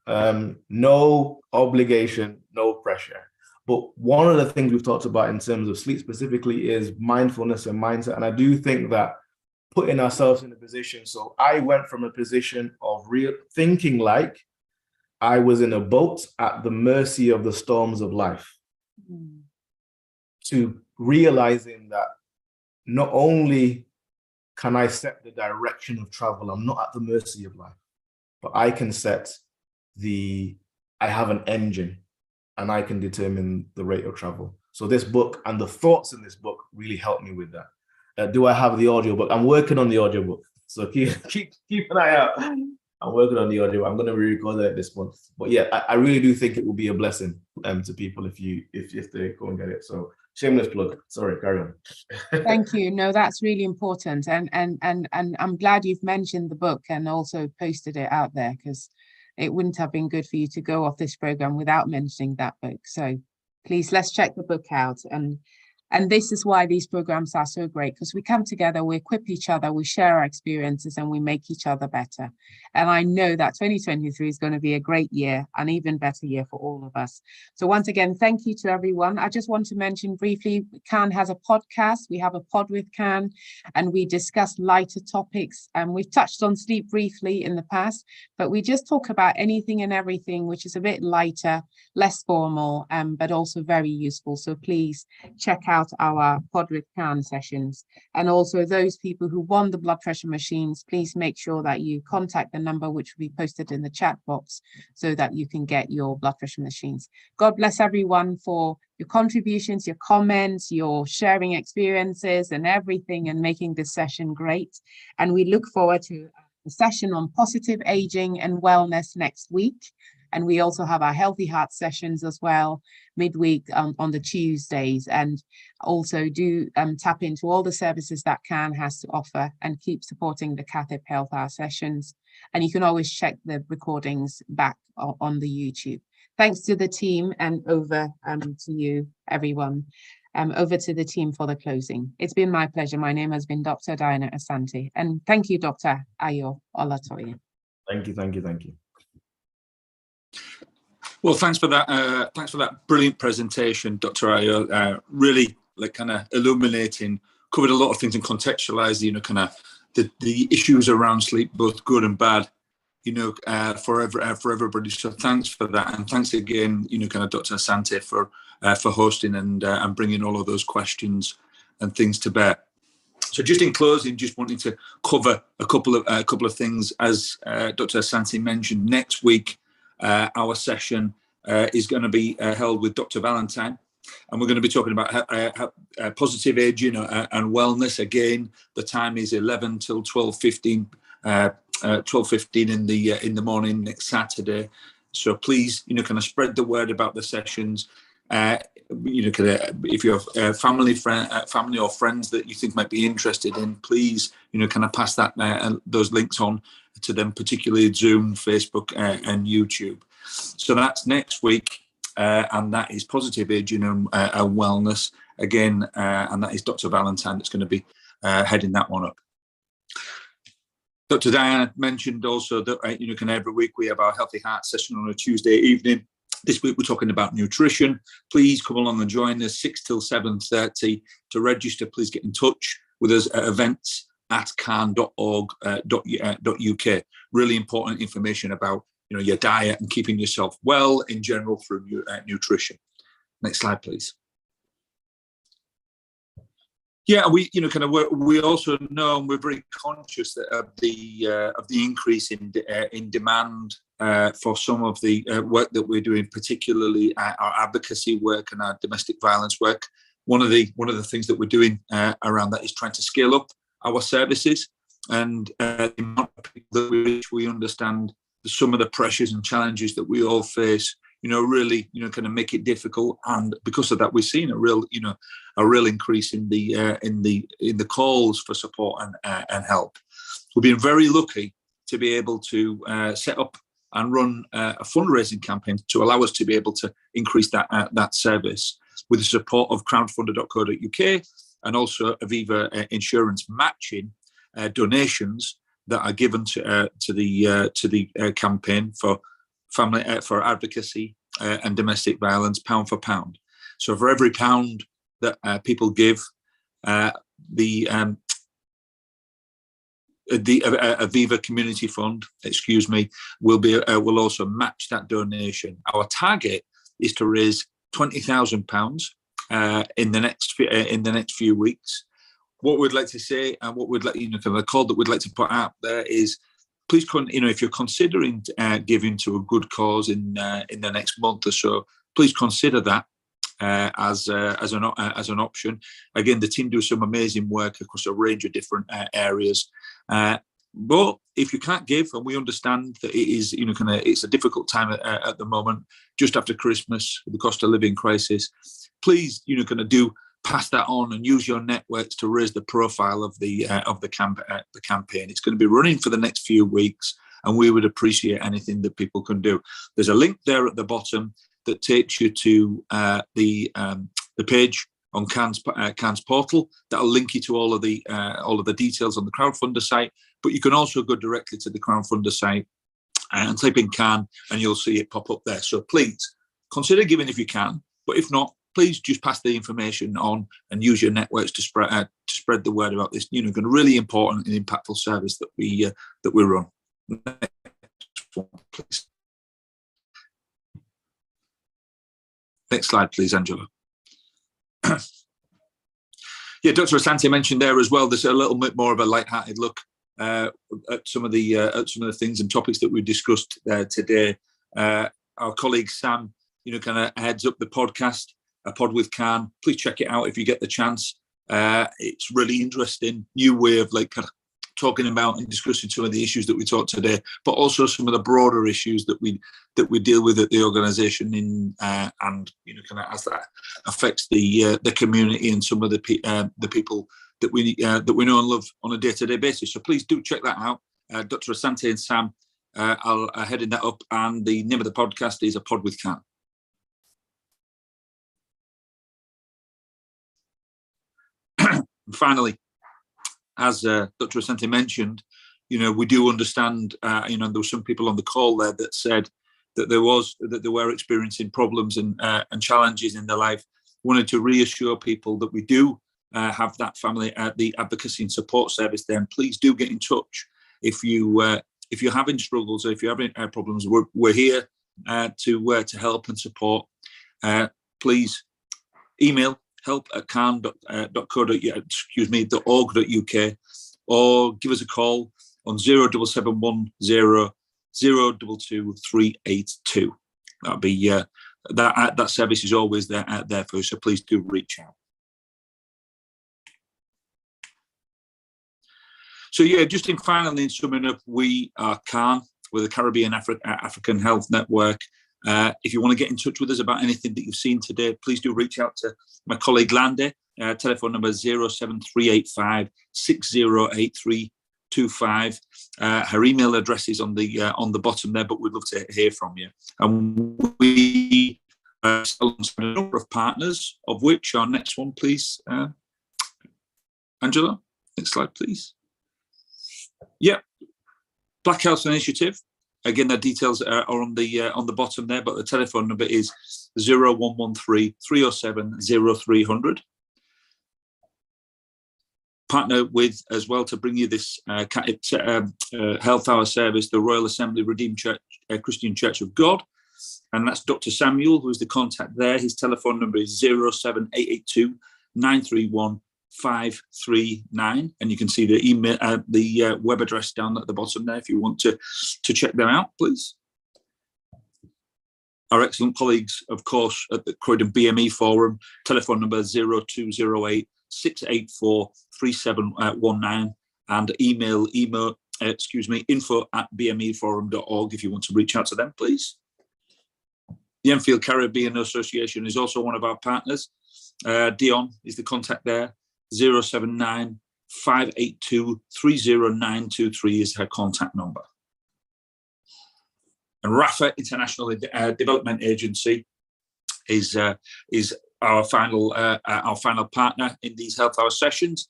No obligation, no pressure. But one of the things we've talked about in terms of sleep specifically is mindfulness and mindset. And I do think that putting ourselves in a position, so I went from a position of real thinking like I was in a boat at the mercy of the storms of life, to realizing that not only can I set the direction of travel, I'm not at the mercy of life, but I can I have an engine and I can determine the rate of travel. So this book and the thoughts in this book really helped me with that. Do I have the audiobook? I'm working on the audiobook. So keep an eye out. I'm working on the audio. I'm going to re-record it this month. But yeah, I really do think it will be a blessing to people if they go and get it. So shameless plug. Sorry, carry on. Thank you. No, that's really important. And I'm glad you've mentioned the book and also posted it out there, because it wouldn't have been good for you to go off this program without mentioning that book. So please, let's check the book out. And this is why these programs are so great, because we come together, we equip each other, we share our experiences, and we make each other better. And I know that 2023 is going to be a great year, an even better year for all of us. So once again, thank you to everyone. I just want to mention briefly, CAHN has a podcast. We have a pod with CAHN, and we discuss lighter topics. And we've touched on sleep briefly in the past, but we just talk about anything and everything, which is a bit lighter, less formal, but also very useful. So please check out our pod with CAHN sessions. And also those people who want the blood pressure machines, please make sure that you contact the number which will be posted in the chat box so that you can get your blood pressure machines. God bless everyone for your contributions, your comments, your sharing experiences and everything, and making this session great. And we look forward to a session on positive aging and wellness next week. And we also have our Healthy Heart sessions as well, midweek on the Tuesdays. And also do tap into all the services that CAHN has to offer and keep supporting the CATHIP Health Hour sessions. And you can always check the recordings back on the YouTube. Thanks to the team, and over to you, everyone. Over to the team for the closing. It's been my pleasure. My name has been Dr. Diana Asante. And thank you, Dr. Ayo Olatoye. Thank you, thank you, thank you. Well, thanks for that brilliant presentation, Dr. Ayo. Really, like, kind of illuminating, covered a lot of things and contextualized, kind of the issues around sleep, both good and bad, for everybody. So thanks for that, and thanks again, kind of Dr. Asante for hosting and bringing all of those questions and things to bear. So just in closing, just wanting to cover a couple of things. As Dr. Asante mentioned, next week our session is going to be held with Dr. Valentine, and we're going to be talking about positive aging and wellness. Again, the time is 11 till 12:15. 12:15 in the morning next Saturday. So please, kind of spread the word about the sessions. If you have family or friends that you think might be interested in, please, kind of pass those links on to them, particularly Zoom, Facebook, and YouTube. So that's next week, and that is positive aging and wellness again, and that is Dr. Valentine that's going to be heading that one up. Dr. Diana mentioned also that kind of every week we have our Healthy Heart session on a Tuesday evening. This week we're talking about nutrition. Please come along and join us 6 till 7:30. To register, please get in touch with us at events@cahn.org.uk. Really important information about your diet and keeping yourself well in general through nutrition. Next slide, please. Yeah, we also know, and we're very conscious that of the increase in demand for some of the work that we're doing, particularly our advocacy work and our domestic violence work. One of the things that we're doing around that is trying to scale up our services, and the amount of people that we understand some of the pressures and challenges that we all face. Really, kind of make it difficult, and because of that, we're seeing a real increase in the calls for support and help. We've been very lucky to be able to set up and run a fundraising campaign to allow us to be able to increase that service with the support of crowdfunder.co.uk and also Aviva Insurance matching donations that are given to the campaign for family for advocacy and domestic violence, pound for pound. So for every pound that people give, the Aviva Community Fund, will also match that donation. Our target is to raise £20,000 in the next few weeks. What we'd like to say, and what we'd like, the call that we'd like to put out there is, please, if you're considering giving to a good cause in the next month or so, please consider that as an option. Again, the team do some amazing work across a range of different areas. But if you can't give, and we understand that it is, it's a difficult time at the moment, just after Christmas, the cost of living crisis. Please, do pass that on and use your networks to raise the profile of the campaign. It's going to be running for the next few weeks, and we would appreciate anything that people can do. There's a link there at the bottom that takes you to the page on CAHN's portal. That'll link you to all of the details on the crowdfunder site. But you can also go directly to the crowdfunder site and type in CAHN, and you'll see it pop up there. So please consider giving if you can, but if not, please just pass the information on and use your networks to spread the word about this. Really important and impactful service that we run. Next one, please. Next slide, please, Angela. Yeah, Dr. Asante mentioned there as well. There's a little bit more of a light-hearted look at some of the things and topics that we discussed today. Our colleague Sam, kind of heads up the podcast, A Pod with CAHN. Please check it out if you get the chance. It's really interesting, new way of kind of talking about and discussing some of the issues that we talked today, but also some of the broader issues that we deal with at the organisation and kind of as that affects the community and some of the people that we know and love on a day-to-day basis. So please do check that out. Dr. Asante and Sam are heading that up, and the name of the podcast is A Pod with CAHN. Finally, as Dr. Asante mentioned, we do understand, there were some people on the call there that said that they were experiencing problems and challenges in their life. Wanted to reassure people that we do have that family, the advocacy and support service, then please do get in touch. If you're having struggles, or if you're having problems, we're here to help and support. Please email help@CAHN.org.uk, or give us a call on 07710 022 382. That'll be that service is always there for you, so please do reach out. So yeah, just in finally summing up, we are CAHN, we're the Caribbean African Health Network. If you want to get in touch with us about anything that you've seen today, please do reach out to my colleague Lande. Telephone number 07385 608325. Her email address is on the bottom there, but we'd love to hear from you. And we a number of partners, of which our next one, please, Angela. Next slide, please. Yeah, Black Health Initiative. Again, the details are on the bottom there, but the telephone number is 0113 307 0300. Partner with as well to bring you this health hour service, the Royal Assembly Redeemed Church, Christian Church of God, and that's Dr. Samuel, who's the contact there. His telephone number is 07882 931 539, and you can see the email, the web address down at the bottom there if you want to check them out, please. Our excellent colleagues, of course, at the Croydon BME Forum, telephone number 0208 684 3719, and email info@bmeforum.org if you want to reach out to them, please. The Enfield Caribbean Association is also one of our partners. Dion is the contact there. 079 582 30923 is her contact number. And RAFA International Development Agency is our final partner in these health hour sessions.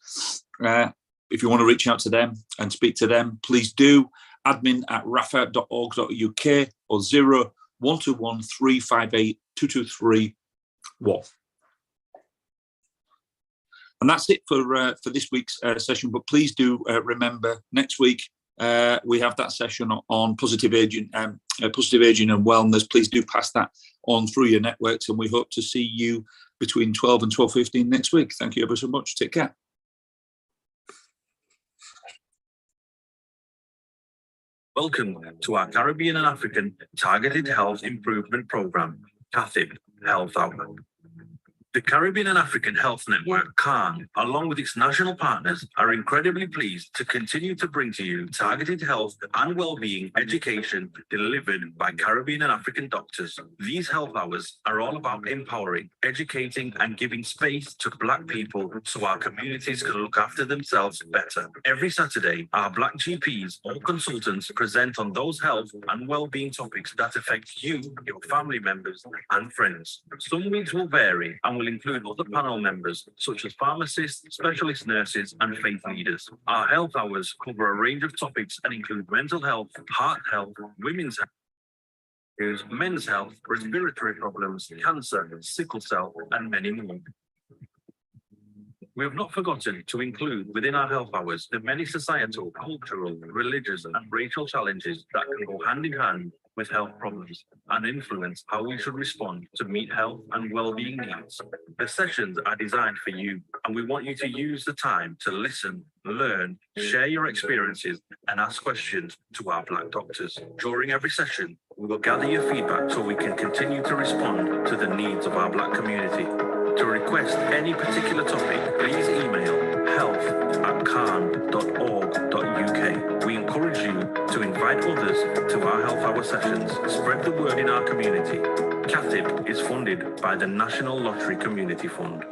If you want to reach out to them and speak to them, please do. admin@rafa.org.uk or 0121 358 2231. And that's it for this week's session. But please do remember, next week we have that session on positive aging and wellness. Please do pass that on through your networks, and we hope to see you between 12 and 12:15 next week. Thank you ever so much. Take care. Welcome to our Caribbean and African Targeted Health Improvement Program, CATHIP Health Hour. The Caribbean and African Health Network, CAHN, along with its national partners, are incredibly pleased to continue to bring to you targeted health and well-being education delivered by Caribbean and African doctors. These health hours are all about empowering, educating, and giving space to Black people so our communities can look after themselves better. Every Saturday, our Black GPs or consultants present on those health and well-being topics that affect you, your family members, and friends. Some weeks will vary and will include other panel members such as pharmacists, specialist nurses, and faith leaders. Our health hours cover a range of topics and include mental health, heart health, women's health, men's health, respiratory problems, cancer, sickle cell, and many more. We have not forgotten to include within our health hours the many societal, cultural, religious, and racial challenges that can go hand in hand with health problems and influence how we should respond to meet health and well-being needs. The sessions are designed for you, and we want you to use the time to listen, learn, share your experiences, and ask questions to our Black doctors. During every session, we will gather your feedback so we can continue to respond to the needs of our Black community. To request any particular topic, please email health@cahn.org.uk. We encourage you to invite others to our health hour sessions. Spread the word in our community. CATHIP is funded by the National Lottery Community Fund.